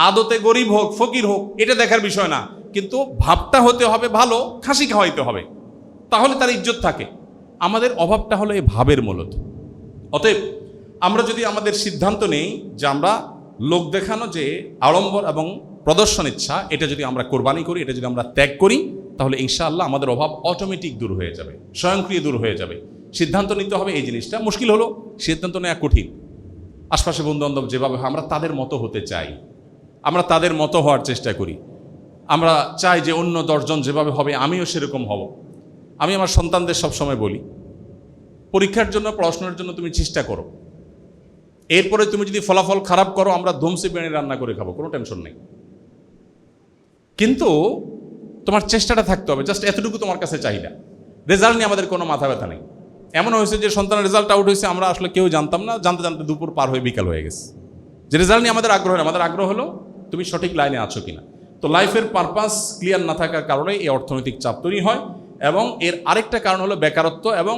আদতে গরিব হোক ফকির হোক এটা দেখার বিষয় না, কিন্তু ভাবটা হতে হবে ভালো, খাসি খাওয়াইতে হবে, তাহলে তার ইজ্জত থাকে। আমাদের অভাবটা হলো এই ভাবের মূলত। অতএব আমরা যদি আমাদের সিদ্ধান্ত নেই যে আমরা লোক দেখানো যে আড়ম্বর এবং প্রদর্শন ইচ্ছা, এটা যদি আমরা কোরবানি করি, এটা যদি আমরা ত্যাগ করি, তাহলে ইনশাআল্লাহ আমাদের অভাব অটোমেটিক দূর হয়ে যাবে, স্বয়ংক্রিয় দূর হয়ে যাবে। সিদ্ধান্ত নিতে হবে এই জিনিসটা। মুশকিল হলো সিদ্ধান্ত নেওয়া কঠিন। আশপাশে বন্ধুবান্ধব যেভাবে আমরা তাদের মতো হতে চাই, আমরা তাদের মতো হওয়ার চেষ্টা করি। আমরা চাই যে অন্য 10 জন যেভাবে হবে আমিও সেরকম হব। আমি আমার সন্তানদের সবসময় বলি, পরীক্ষার জন্য পড়াশোনার জন্য তুমি চেষ্টা করো, এরপরে তুমি যদি ফলাফল খারাপ করো আমরা ধুমসি বিরিয়ানি রান্না করে খাবো, কোনো টেনশন নেই, কিন্তু তোমার চেষ্টাটা থাকতে হবে। জাস্ট এতটুকু তোমার কাছে চাহিদা। রেজাল্ট নিয়ে আমাদের কোনো মাথা ব্যথা নেই। এমন হয়েছে যে সন্তানের রেজাল্ট আউট হয়েছে, আমরা আসলে কেউ জানতাম না, জানতে জানতে দুপুর পার হয়ে বিকাল হয়ে গেছে। যে রেজাল্ট নিয়ে আমাদের আগ্রহ নেই, আমাদের আগ্রহ হলো তুমি সঠিক লাইনে আছো কিনা। তো লাইফের পারপাস ক্লিয়ার না থাকার কারণে এই অর্থনৈতিক চাপ তৈরি হয়, এবং এর আরেকটা কারণ হলো বেকারত্ব, এবং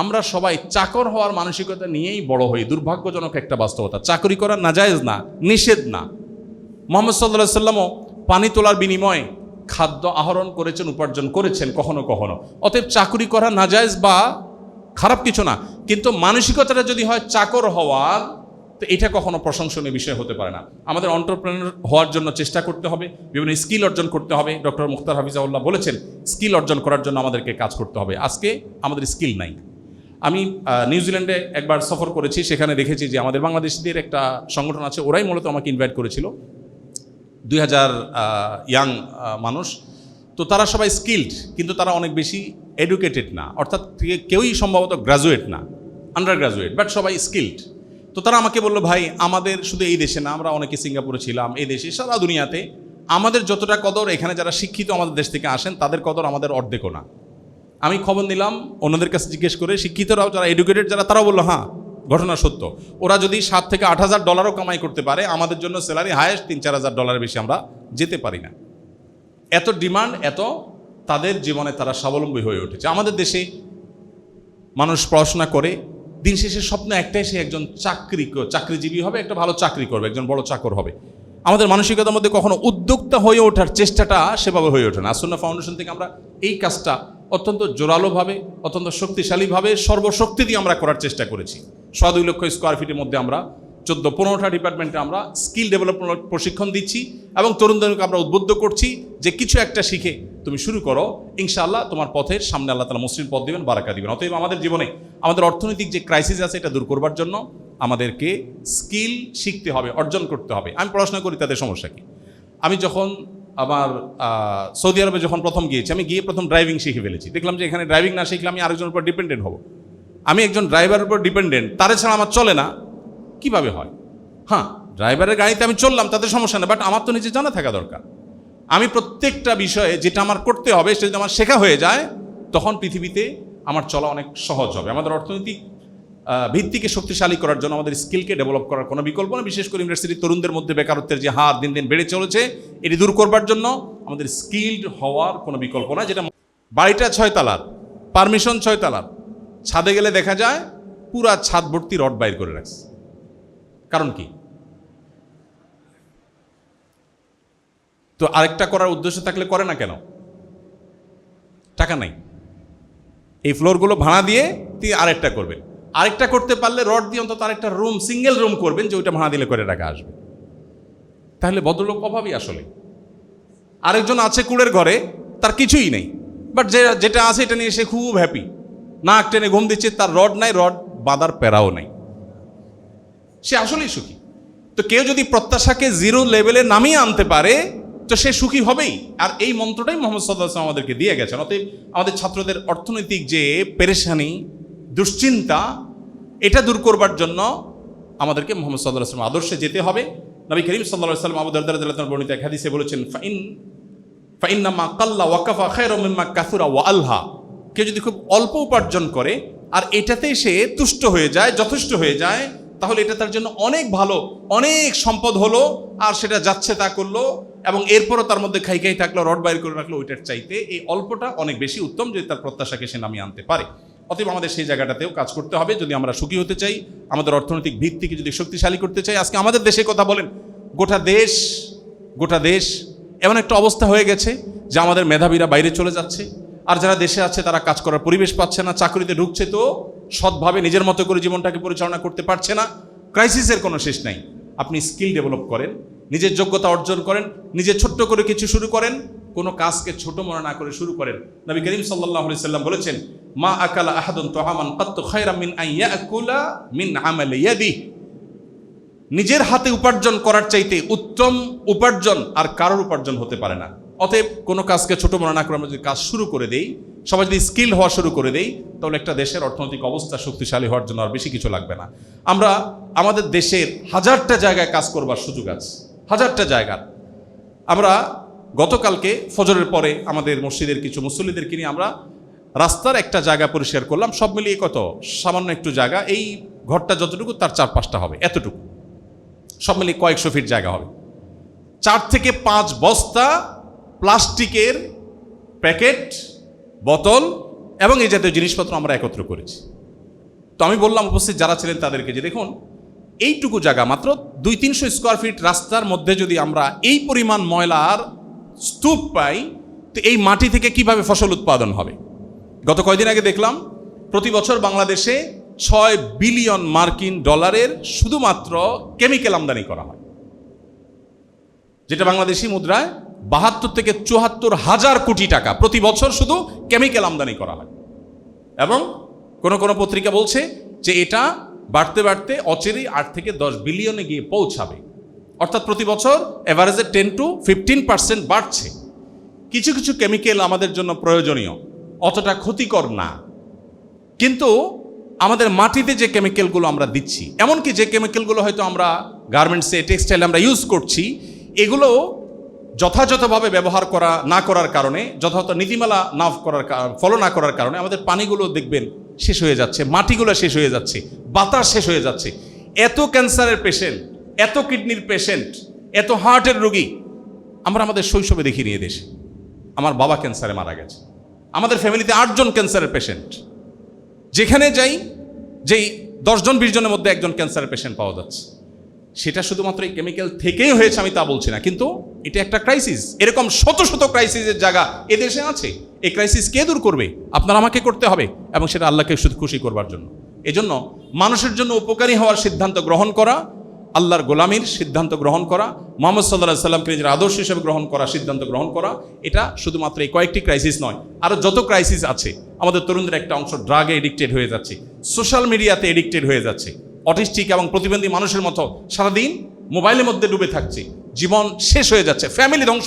আমরা সবাই চাকর হওয়ার মানসিকতা নিয়েই বড় হই। দুর্ভাগ্যজনক একটা বাস্তবতা। চাকরি করা নাজায়েজ না, নিষেধ না। মুহাম্মদ সাল্লাল্লাহু আলাইহি ওয়াসাল্লামও পানি তোলার বিনিময়ে খাদ্য আহরণ করেছেন, উপার্জন করেছেন কখনো কখনো। অতএব চাকরি করা নাজায়েজ বা খারাপ কিছু না, কিন্তু মানসিকতাটা যদি হয় চাকর হওয়ার, তো এটা কখনো প্রশংসনীয় বিষয় হতে পারে না। আমাদের এন্টারপ্রেনার হওয়ার জন্য চেষ্টা করতে হবে, বিভিন্ন স্কিল অর্জন করতে হবে। ডক্টর মুখতার হাফিজাউল্লাহ বলেছেন স্কিল অর্জন করার জন্য আমাদেরকে কাজ করতে হবে। আজকে আমাদের স্কিল নাই। আমি নিউজিল্যান্ডে একবার সফর করেছি, সেখানে দেখেছি যে আমাদের বাংলাদেশিদের একটা সংগঠন আছে, ওরাই মূলত আমাকে ইনভাইট করেছিল, 2000 ইয়াং মানুষ। তো তারা সবাই স্কিলড, কিন্তু তারা অনেক বেশি এডুকেটেড না, অর্থাৎ কেউই সম্ভবত গ্রাজুয়েট না, আন্ডার গ্রাজুয়েট, বাট সবাই স্কিলড। তো তারা আমাকে বললো, ভাই আমাদের শুধু এই দেশে না, আমরা অনেকে সিঙ্গাপুরে ছিলাম, এই দেশে সারা দুনিয়াতে আমাদের যতটা কদর এখানে যারা শিক্ষিত আমাদের দেশ থেকে আসেন তাদের কদর আমাদের অর্ধেকও না। আমি খবর নিলাম অন্যদের কাছে জিজ্ঞেস করে, শিক্ষিতরাও যারা এডুকেটেড যারা, তারাও বললো হ্যাঁ ঘটনা সত্য। ওরা যদি $7,000 থেকে $8,000 কামাই করতে পারে, আমাদের জন্য স্যালারি হায়েস্ট $3-4,000 বেশি আমরা যেতে পারি না। এত ডিমান্ড, এত তাদের জীবনে তারা স্বাবলম্বী হয়ে উঠেছে। আমাদের দেশে মানুষ পড়াশোনা করে, দিন শেষে স্বপ্ন একটাই, সে একজন চাকরিজীবী হবে, একটা ভালো চাকরি করবে, একজন বড় চাকর হবে। আমাদের মানসিকতার মধ্যে কখনো উদ্যোক্তা হয়ে ওঠার চেষ্টাটা সেভাবে হয়ে ওঠে না। আসুন্নাহ ফাউন্ডেশন থেকে আমরা এই কাজটা অত্যন্ত জোরালোভাবে, অত্যন্ত শক্তিশালীভাবে, সর্বশক্তি দিয়ে আমরা করার চেষ্টা করেছি। 2.5 লক্ষ স্কোয়ার ফিটের মধ্যে আমরা 14-15টা ডিপার্টমেন্টে আমরা স্কিল ডেভেলপমেন্ট প্রশিক্ষণ দিচ্ছি, এবং তরুণদেরকে আমরা উদ্বুদ্ধ করছি যে কিছু একটা শিখে তুমি শুরু করো, ইনশাআল্লাহ তোমার পথের সামনে আল্লাহ তাআলা মসৃণ পথ দিবেন, বারাকা দিবেন। অতএব আমাদের জীবনে আমাদের অর্থনৈতিক যে ক্রাইসিস আছে এটা দূর করবার জন্য আমাদেরকে স্কিল শিখতে হবে, অর্জন করতে হবে। আমি পড়াশোনা করি, তাদের সমস্যা কি? আমি যখন আমার সৌদি আরবে যখন প্রথম গিয়েছি, আমি গিয়ে প্রথম ড্রাইভিং শিখে ফেলেছি। দেখলাম যে এখানে ড্রাইভিং না শিখলে আমি আরেকজনের উপর ডিপেন্ডেন্ট হব। আমি একজন ড্রাইভারের উপর ডিপেন্ডেন্ট, তাদের ছাড়া আমার চলে না, কিভাবে হয়? হ্যাঁ, ড্রাইভারের গাড়িতে আমি চললাম, তাদের সমস্যা নেই, বাট আমার তো নিজে জানা থাকা দরকার। আমি প্রত্যেকটা বিষয়ে যেটা আমার করতে হবে সেটা যদি আমার শেখা হয়ে যায়, তখন পৃথিবীতে আমার চলা অনেক সহজ হবে। আমাদের অর্থনৈতিক ভিত্তিকে শক্তিশালী করার জন্য আমাদের স্কিলকে ডেভেলপ করার কোনো বিকল্প না। বিশেষ করে ইউনিভার্সিটির তরুণদের মধ্যে বেকারত্বের যে হার দিন দিন বেড়ে চলেছে, এটি দূর করবার জন্য আমাদের স্কিলড হওয়ার কোনো বিকল্প না। যেটা বাড়িটা 6 তলার, পারমিশন 6 তলার, ছাদে গেলে দেখা যায় পুরা ছাদ ভর্তি রড বাইর করে রাখছে। কারণ কি? তো আরেকটা করার উদ্দেশ্য থাকলে করে না কেন? টাকা নাই। এই ফ্লোরগুলো ভাড়া দিয়ে তিনি আরেকটা করবেন। আরেকটা করতে পারলে রড দিয়ে অন্তত আরেকটা রুম, সিঙ্গেল রুম করবেন, যে ওইটা ভাড়া দিলে করে টাকা আসবে। তাহলে ভদ্রলোক অভাবই আসলে। আরেকজন আছে কুড়ের ঘরে, তার কিছুই নেই, বাট যেটা আছে এটা নিয়ে সে খুব হ্যাপি, নাক টেনে ঘুম দিচ্ছে, তার রড নাই, রড বাঁধার প্যারাও নাই, সে আসলেই সুখী। তো কেউ যদি প্রত্যাশাকে জিরো লেভেলে নামিয়ে আনতে পারে, তো সে সুখী হবেই। আর এই মন্ত্রটাই মোহাম্মদ সাল্লাল্লাহু আলাইহি ওয়াসাল্লাম আমাদেরকে দিয়ে গেছেন। অতএব আমাদের ছাত্রদের অর্থনৈতিক যে পেরেশানি, দুশ্চিন্তা, এটা দূর করবার জন্য আমাদেরকে মোহাম্মদ সাল্লাল্লাহু আলাইহি ওয়াসাল্লাম আদর্শে যেতে হবে। নবী করিম সাল্লাল্লাহু আলাইহি ওয়াসাল্লাম আবু দারদা রাদিয়াল্লাহু আনহু বর্ণিত এক হাদিসে বলেছেন, ফাইন্নামা কাল্লা ওয়াকাফা খায়রুম মিম্মা কাসুরা ওয়া আলহা। কেউ যদি খুব অল্প উপার্জন করে আর এটাতেই সে তুষ্ট হয়ে যায়, যথেষ্ট হয়ে যায়, তাহলে এটা তার জন্য অনেক ভালো, অনেক সম্পদ হলো, আর সেটা যাচ্ছে তা করলো, এবং এরপরও তার মধ্যে খাই খাই থাকলো, রড বাইর করে রাখলো, ওইটার চাইতে এই অল্পটা অনেক বেশি উত্তম, যদি তার প্রত্যাশাকে সে নামিয়ে আনতে পারে। অতএব আমাদের সেই জায়গাটাতেও কাজ করতে হবে যদি আমরা সুখী হতে চাই, আমাদের অর্থনৈতিক ভিত্তিকে যদি শক্তিশালী করতে চাই। আজকে আমাদের দেশে কথা বলেন, গোটা দেশ এমন একটা অবস্থা হয়ে গেছে যে আমাদের মেধাবীরা বাইরে চলে যাচ্ছে, আর যারা দেশে আছে তারা কাজ করার পরিবেশ পাচ্ছে না, চাকরিতে ঢুকছে তো সৎভাবে নিজের মতো করে জীবনটাকে পরিচালনা করতে পারছে না। ক্রাইসিসের কোনো শেষ নাই। আপনি স্কিল ডেভেলপ করেন, নিজের যোগ্যতা অর্জন করেন, নিজে ছোট্ট করে কিছু শুরু করেন, কোনো কাজকে ছোট মনে না করে শুরু করেন। নবী করিম সাল্লাল্লাহু আলাইহি সাল্লাম বলেছেন, মা আকালা আহাদুন তাআমান কাত্তু খায়রাম মিন আন ইয়াকুলা মিন আমালি ইয়াদি। নিজের হাতে উপার্জন করার চাইতে উত্তম উপার্জন আর কারোর উপার্জন হতে পারে না। অতএব কোনো কাজকে ছোট মনে না করে আমরা যদি কাজ শুরু করে দেই, সবাই যদি স্কিল হওয়া শুরু করে দেই, তাহলে একটা দেশের অর্থনৈতিক অবস্থা শক্তিশালী হওয়ার জন্য আর বেশি কিছু লাগবে না। আমরা আমাদের দেশের হাজারটা জায়গায় কাজ করবার সুযোগ আছে, হাজারটা জায়গার। আমরা গতকালকে ফজরের পরে আমাদের মসজিদের কিছু মুসল্লিদেরকে নিয়ে আমরা রাস্তার একটা জায়গা পরিষ্কার করলাম। সব মিলিয়ে কত, সামান্য একটু জায়গা, এই ঘরটা যতটুকু তার 4-5টা হবে, এতটুকু, সব মিলিয়ে কয়েকশো ফিট জায়গা হবে। 4 থেকে 5 বস্তা প্লাস্টিকের প্যাকেট, বোতল এবং এই জাতীয় জিনিসপত্র আমরা একত্র করেছি। তো আমি বললাম উপস্থিত যারা ছিলেন তাদেরকে যে দেখুন, এইটুকু জায়গা, মাত্র 200-300 স্কোয়ার ফিট রাস্তার মধ্যে যদি আমরা এই পরিমাণ ময়লার স্তূপ পাই, তো এই মাটি থেকে কিভাবে ফসল উৎপাদন হবে? গত কয়েকদিন আগে দেখলাম প্রতি বছর বাংলাদেশে $6 বিলিয়ন শুধুমাত্র কেমিক্যাল আমদানি করা হয়, যেটা বাংলাদেশি মুদ্রায় 72 থেকে 74 হাজার কোটি টাকা প্রতি বছর শুধু কেমিক্যাল আমদানি করা হয়। এবং কোন পত্রিকা বলছে যে এটা বাড়তে বাড়তে অচিরেই 8 থেকে 10 বিলিয়নে গিয়ে পৌঁছাবে। অর্থাৎ প্রতি বছর এভারেজে 10-15% বাড়ছে। কিছু কিছু কেমিক্যাল আমাদের জন্য প্রয়োজনীয়, অতটা ক্ষতিকর না, কিন্তু আমাদের মাটিতে যে কেমিক্যালগুলো আমরা দিচ্ছি, এমনকি যে কেমিক্যালগুলো হয়তো আমরা গার্মেন্টসে, টেক্সটাইলে আমরা ইউজ করছি, এগুলো যথাযথভাবে ব্যবহার না করার কারণে, যথাযথ নীতিমালা ফলো না করার কারণে আমাদের পানিগুলো দেখবেন শেষ হয়ে যাচ্ছে, মাটিগুলো শেষ হয়ে যাচ্ছে, বাতাস শেষ হয়ে যাচ্ছে। এত ক্যান্সারের পেশেন্ট, এত কিডনির পেশেন্ট, এত হার্টের রোগী আমরা আমাদের শৈশবে দেখি নিয়ে দেশে। আমার বাবা ক্যান্সারে মারা গেছে, আমাদের ফ্যামিলিতে 8 জন ক্যান্সারের পেশেন্ট। যেখানে যাই, যেই 10 জন 20 জনের মধ্যে একজন ক্যান্সারের পেশেন্ট পাওয়া যাচ্ছে। সেটা শুধুমাত্র এই কেমিক্যাল থেকেই হয়েছে আমি তা বলছি না, কিন্তু এটা একটা ক্রাইসিস। এরকম শত শত ক্রাইসিসের জায়গা এদেশে আছে। এই ক্রাইসিস কে দূর করবে? আপনার আমাকে করতে হবে, এবং সেটা আল্লাহকে শুধু খুশি করবার জন্য। এজন্য মানুষের জন্য উপকারী হওয়ার সিদ্ধান্ত গ্রহণ করা, আল্লাহর গোলামির সিদ্ধান্ত গ্রহণ করা, মুহাম্মদ সাল্লাল্লাহু আলাইহি সাল্লামকে নিজের আদর্শ হিসেবে গ্রহণ করা, সিদ্ধান্ত গ্রহণ করা, এটা শুধুমাত্র এই কয়েকটি ক্রাইসিস নয়, আরও যত ক্রাইসিস আছে। আমাদের তরুণদের একটা অংশ ড্রাগে এডিক্টেড হয়ে যাচ্ছে, সোশ্যাল মিডিয়াতে এডিক্টেড হয়ে যাচ্ছে, অটিস্টিক এবং প্রতিবন্ধী মানুষের মতো সারাদিন মোবাইলের মধ্যে ডুবে থাকছি, জীবন শেষ হয়ে যাচ্ছে, ফ্যামিলি ধ্বংস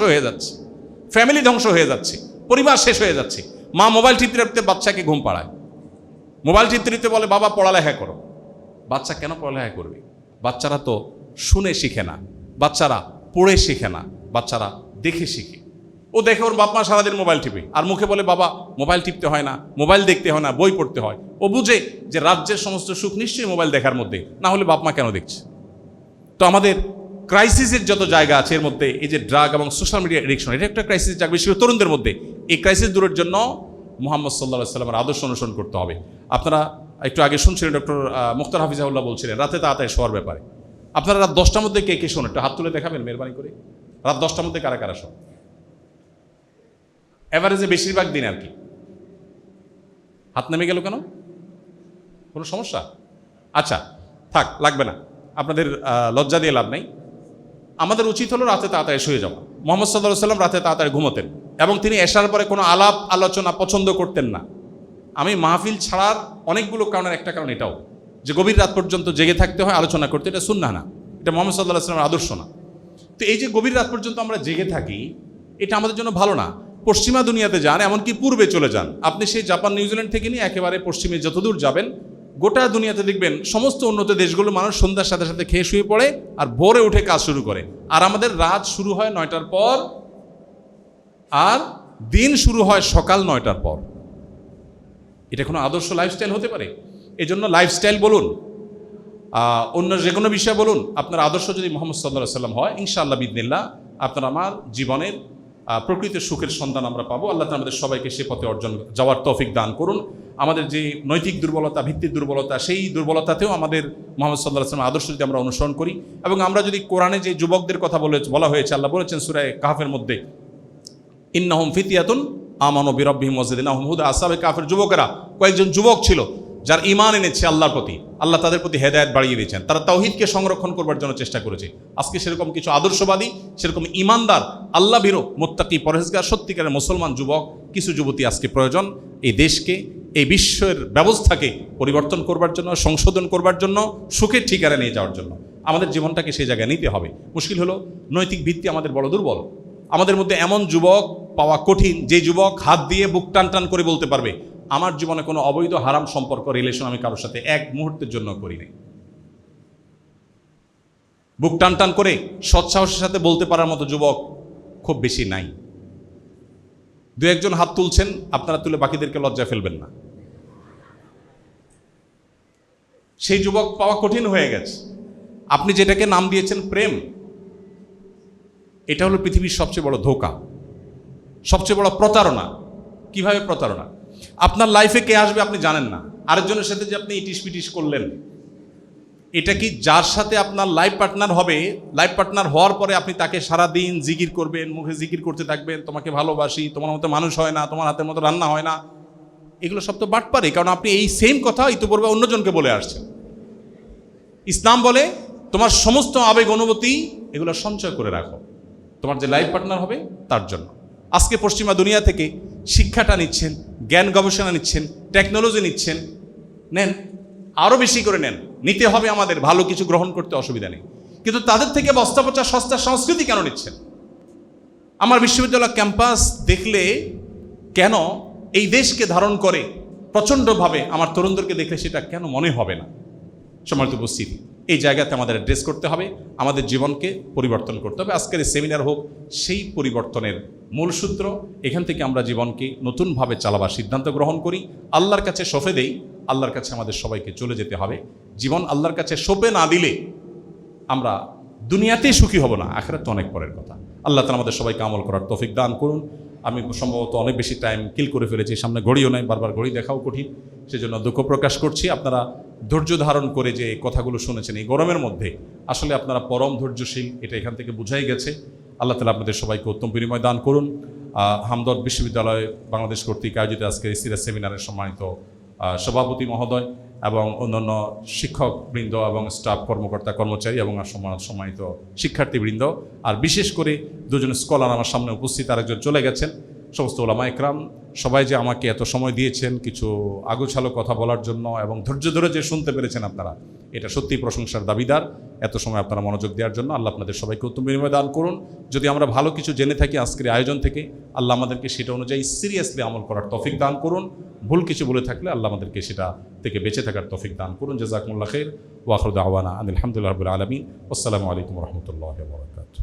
হয়ে যাচ্ছে, পরিবার শেষ হয়ে যাচ্ছে। মা মোবাইল টিপতে টিপতে বাচ্চাকে ঘুম পাড়ায়, মোবাইল টিপতে টিপতে বলে বাবা পড়ালেখা করো। বাচ্চা কেন পড়ালেখা করবে? বাচ্চারা তো শুনে শিখে না, বাচ্চারা পড়ে শিখে না, বাচ্চারা দেখে শিখে। ও দেখে ওর বাপ মা সারাদিন মোবাইল টিপে আর মুখে বলে বাবা মোবাইল টিপতে হয় না, মোবাইল দেখতে হয় না, বই পড়তে হয়। ও বুঝে যে রাজ্যের সমস্ত সুখ নিশ্চয়ই মোবাইল দেখার মধ্যে, না হলে বাপ মা কেন দেখছে? তো আমাদের ক্রাইসিসের যত জায়গা আছে এর মধ্যে এই যে ড্রাগ এবং সোশ্যাল মিডিয়া এডিকশন, এটা একটা ক্রাইসিস জায়গা, বিশেষ করে তরুণদের মধ্যে। এই ক্রাইসিস দূরের জন্য মুহাম্মদ সাল্লাল্লাহু আলাইহি ওয়াসাল্লামের আদর্শ অনুসরণ করতে হবে। আপনারা একটু আগে শুনছিলেন ডক্টর মুখতার হাফিজাহুল্লাহ বলছিলেন রাতে তাড়াতাড়ি শোয়ার ব্যাপারে। আপনারা রাত 10টার মধ্যে কে কে শোন? একটু হাত তুলে দেখাবেন মেহরবানি করে। রাত 10টার মধ্যে কারা কারা শোন? এভারেজে বেশিরভাগ দিন আর কি। হাত নেমে গেল কেন? কোনো সমস্যা? আচ্ছা থাক, লাগবে না, আপনাদের লজ্জা দিয়ে লাভ নেই। আমাদের উচিত হলো রাতে তাড়াতাড়ি শুয়ে যাওয়া। মুহাম্মদ সাল্লাল্লাহু আলাইহি ওয়াসাল্লাম রাতে তাড়াতাড়ি ঘুমোতেন এবং তিনি এশার পরে কোনো আলাপ আলোচনা পছন্দ করতেন না। আমি মাহফিল ছাড়ার অনেকগুলো কারণের একটা কারণ এটাও, যে গভীর রাত পর্যন্ত জেগে থাকতে হয়, আলোচনা করতে, এটা সুন্নাহ না, এটা মুহাম্মদ সাল্লাল্লাহু আলাইহি ওয়াসাল্লামের আদর্শ না। তো এই যে গভীর রাত পর্যন্ত আমরা জেগে থাকি, এটা আমাদের জন্য ভালো না। পশ্চিমা দুনিয়াতে যান, এমনকি পূর্বে চলে যান, আপনি সেই জাপান নিউজিল্যান্ড থেকে নিয়ে একেবারে পশ্চিমে যতদূর যাবেন, গোটা দুনিয়াতে দেখবেন সমস্ত উন্নত দেশগুলোর মানুষ সন্ধ্যার সাথে সাথে খেয়ে শুয়ে পড়ে আর ভোরে উঠে কাজ শুরু করে। আর আমাদের রাত শুরু হয় 9টার পর আর দিন শুরু হয় সকাল 9টার পর। এটা কোনো আদর্শ লাইফস্টাইল হতে পারে? এই জন্য লাইফস্টাইল বলুন, অন্য যে কোনো বিষয় বলুন, আপনার আদর্শ যদি মুহাম্মদ সাল্লাল্লাহু আলাইহি ওয়াসাল্লাম হয়, ইনশাআল্লাহ বিইذনিল্লাহ আপনার আমার জীবনের প্রকৃত সুখের সন্ধান আমরা পাবো। আল্লাহ তাআলা আমাদের সবাইকে সে পথে যাওয়ার তৌফিক দান করুন। আমাদের যে নৈতিক দুর্বলতা, ভিত্তির দুর্বলতা, সেই দুর্বলতাতেও আমাদের মুহাম্মদ সাল্লাল্লাহু আলাইহি ওয়াসাল্লামের আদর্শ যদি আমরা অনুসরণ করি, এবং আমরা যদি কোরআনে যে যুবকদের কথা বলা হয়েছে, আল্লাহ বলেছেন সূরা কাহফের মধ্যে, ইন্নাহুম ফিতয়াতুন আমানু বিরাব্বিহিম ওয়া জিদনাহুম হুদা। আসহাবে কাহফের যুবকেরা কয়েকজন যুবক ছিল যার ঈমান এনেছে আল্লাহর প্রতি, আল্লাহ তাদের প্রতি হেদায়েত বাড়িয়ে দিয়েছেন, তারা তাওহীদকে সংরক্ষণ করবার জন্য চেষ্টা করেছে। আজকে সেরকম কিছু আদর্শবাদী, সেরকম ঈমানদার, আল্লাহ ভীরু, মুত্তাকি, পরহেজগার, সত্যিকারের মুসলমান যুবক, কিছু যুবতী আজকে প্রয়োজন এই দেশকে, এই বিশ্বের ব্যবস্থাকে পরিবর্তন করবার জন্য, সংশোধন করবার জন্য, সুখের ঠিকানা নিয়ে যাওয়ার জন্য। আমাদের জীবনটাকে সেই জায়গায় নিতে হবে। মুশকিল হলো নৈতিক ভিত্তি আমাদের বড় দুর্বল। আমাদের মধ্যে এমন যুবক পাওয়া কঠিন, যে যুবক হাত দিয়ে বুক টান টান করে বলতে পারবে আমার জীবনে কোনো অবৈধ হারাম সম্পর্ক, রিলেশন আমি কারোর সাথে এক মুহূর্তের জন্য করিনি। বুক টান টান করে সৎসাহসের সাথে বলতে পারার মতো যুবক খুব বেশি নাই। দু একজন হাত তুলছেন, আপনারা তুলে বাকিদেরকে লজ্জা ফেলবেন না। সেই যুবক পাওয়া কঠিন হয়ে গেছে। আপনি যেটাকে নাম দিয়েছেন প্রেম, এটা হলো পৃথিবীর সবচেয়ে বড় ধোঁকা, সবচেয়ে বড় প্রতারণা। কিভাবে প্রতারণা? আপনার লাইফে কে আসবে আপনি জানেন না, আরেকজনের সাথে যে আপনি ইটিস পিটিস করলেন, এটা কি যার সাথে আপনার লাইফ পার্টনার হবে, লাইফ পার্টনার হওয়ার পরে আপনি তাকে সারাদিন জিকির করবেন, মুখে জিকির করতে থাকবেন, তোমাকে ভালোবাসি, তোমার মতো মানুষ হয় না, তোমার হাতের মতো রান্না হয় না, এগুলো সব তো বাটপারে। কারণ আপনি এই সেম কথা ইতিপূর্বে অন্যজনকে বলে আসছেন। ইসলাম বলে তোমার সমস্ত আবেগ অনুভূতি এগুলো সঞ্চয় করে রাখো তোমার যে লাইফ পার্টনার হবে তার জন্য। আজকে পশ্চিমা দুনিয়া থেকে শিক্ষাটা নিচ্ছেন, জ্ঞান গবেষণা নিচ্ছেন, টেকনোলজি নিচ্ছেন, নেন, আরও বেশি করে নেন, নিতে হবে আমাদের, ভালো কিছু গ্রহণ করতে অসুবিধা নেই। কিন্তু তাদের থেকে বস্তা পচা সস্তা সংস্কৃতি কেন নিচ্ছেন? আমার বিশ্ববিদ্যালয় ক্যাম্পাস দেখলে কেন এই দেশকে ধারণ করে প্রচণ্ডভাবে আমার তরুণদেরকে দেখলে সেটা কেন মনে হবে না? সম্মানিত উপস্থিতি, এই জায়গাতে আমাদের অ্যাড্রেস করতে হবে, আমাদের জীবনকে পরিবর্তন করতে হবে। আজকের এই সেমিনার হোক সেই পরিবর্তনের মূল সূত্র। এখান থেকে আমরা জীবনকে নতুনভাবে চালাবার সিদ্ধান্ত গ্রহণ করি, আল্লাহর কাছে সঁপে দেই। আল্লাহর কাছে আমাদের সবাইকে চলে যেতে হবে। জীবন আল্লাহর কাছে সঁপে না দিলে আমরা দুনিয়াতেই সুখী হব না, আখিরাত তো অনেক পরের কথা। আল্লাহ তাআলা আমাদের সবাইকে আমল করার তৌফিক দান করুন। আমি সম্ভবত অনেক বেশি টাইম কিল করে ফেলেছি, সামনে ঘড়িও নাই, বারবার ঘড়ি দেখাও কঠিন, সেজন্য দুঃখ প্রকাশ করছি। আপনারা ধৈর্য ধারণ করে যে কথাগুলো শুনেছেন এই গরমের মধ্যে, আসলে আপনারা পরম ধৈর্যশীল, এটা এখান থেকে বোঝাই গেছে। আল্লাহ তাআলা আপনাদের সবাইকে উত্তম বিনিময় দান করুন। হামদর্দ বিশ্ববিদ্যালয় বাংলাদেশ কর্তৃক আয়োজিত আজকের সিরাজ সেমিনারের সম্মানিত সভাপতি মহোদয় এবং অন্যান্য শিক্ষকবৃন্দ এবং স্টাফ কর্মকর্তা কর্মচারী এবং সম্মানিত শিক্ষার্থীবৃন্দ, আর বিশেষ করে দুজন স্কলার আমার সামনে উপস্থিত, আরেকজন চলে গেছেন, সমস্ত ওলামা একরাম সবাই যে আমাকে এত সময় দিয়েছেন কিছু আগোছালো কথা বলার জন্য এবং ধৈর্য ধরে যে শুনতে পেরেছেন আপনারা, এটা সত্যিই প্রশংসার দাবিদার। এত সময় আপনারা মনোযোগ দেওয়ার জন্য আল্লাহ আপনাদের সবাইকে উত্তম বিনিময় দান করুন। যদি আমরা ভালো কিছু জেনে থাকি আজকের আয়োজন থেকে, আল্লাহ আমাদেরকে সেটা অনুযায়ী সিরিয়াসলি আমল করার তৌফিক দান করুন। ভুল কিছু বলে থাকলে আল্লাহ আমাদেরকে সেটা থেকে বেঁচে থাকার তৌফিক দান করুন। জাযাকুমুল্লাহ খাইর ওয়া আখিরু দাওয়ানা আলহামদুলিল্লাহি রাব্বিল আলামিন। আসসালামু আলাইকুম ওয়া রাহমাতুল্লাহি ওয়া বারাকাতুহু।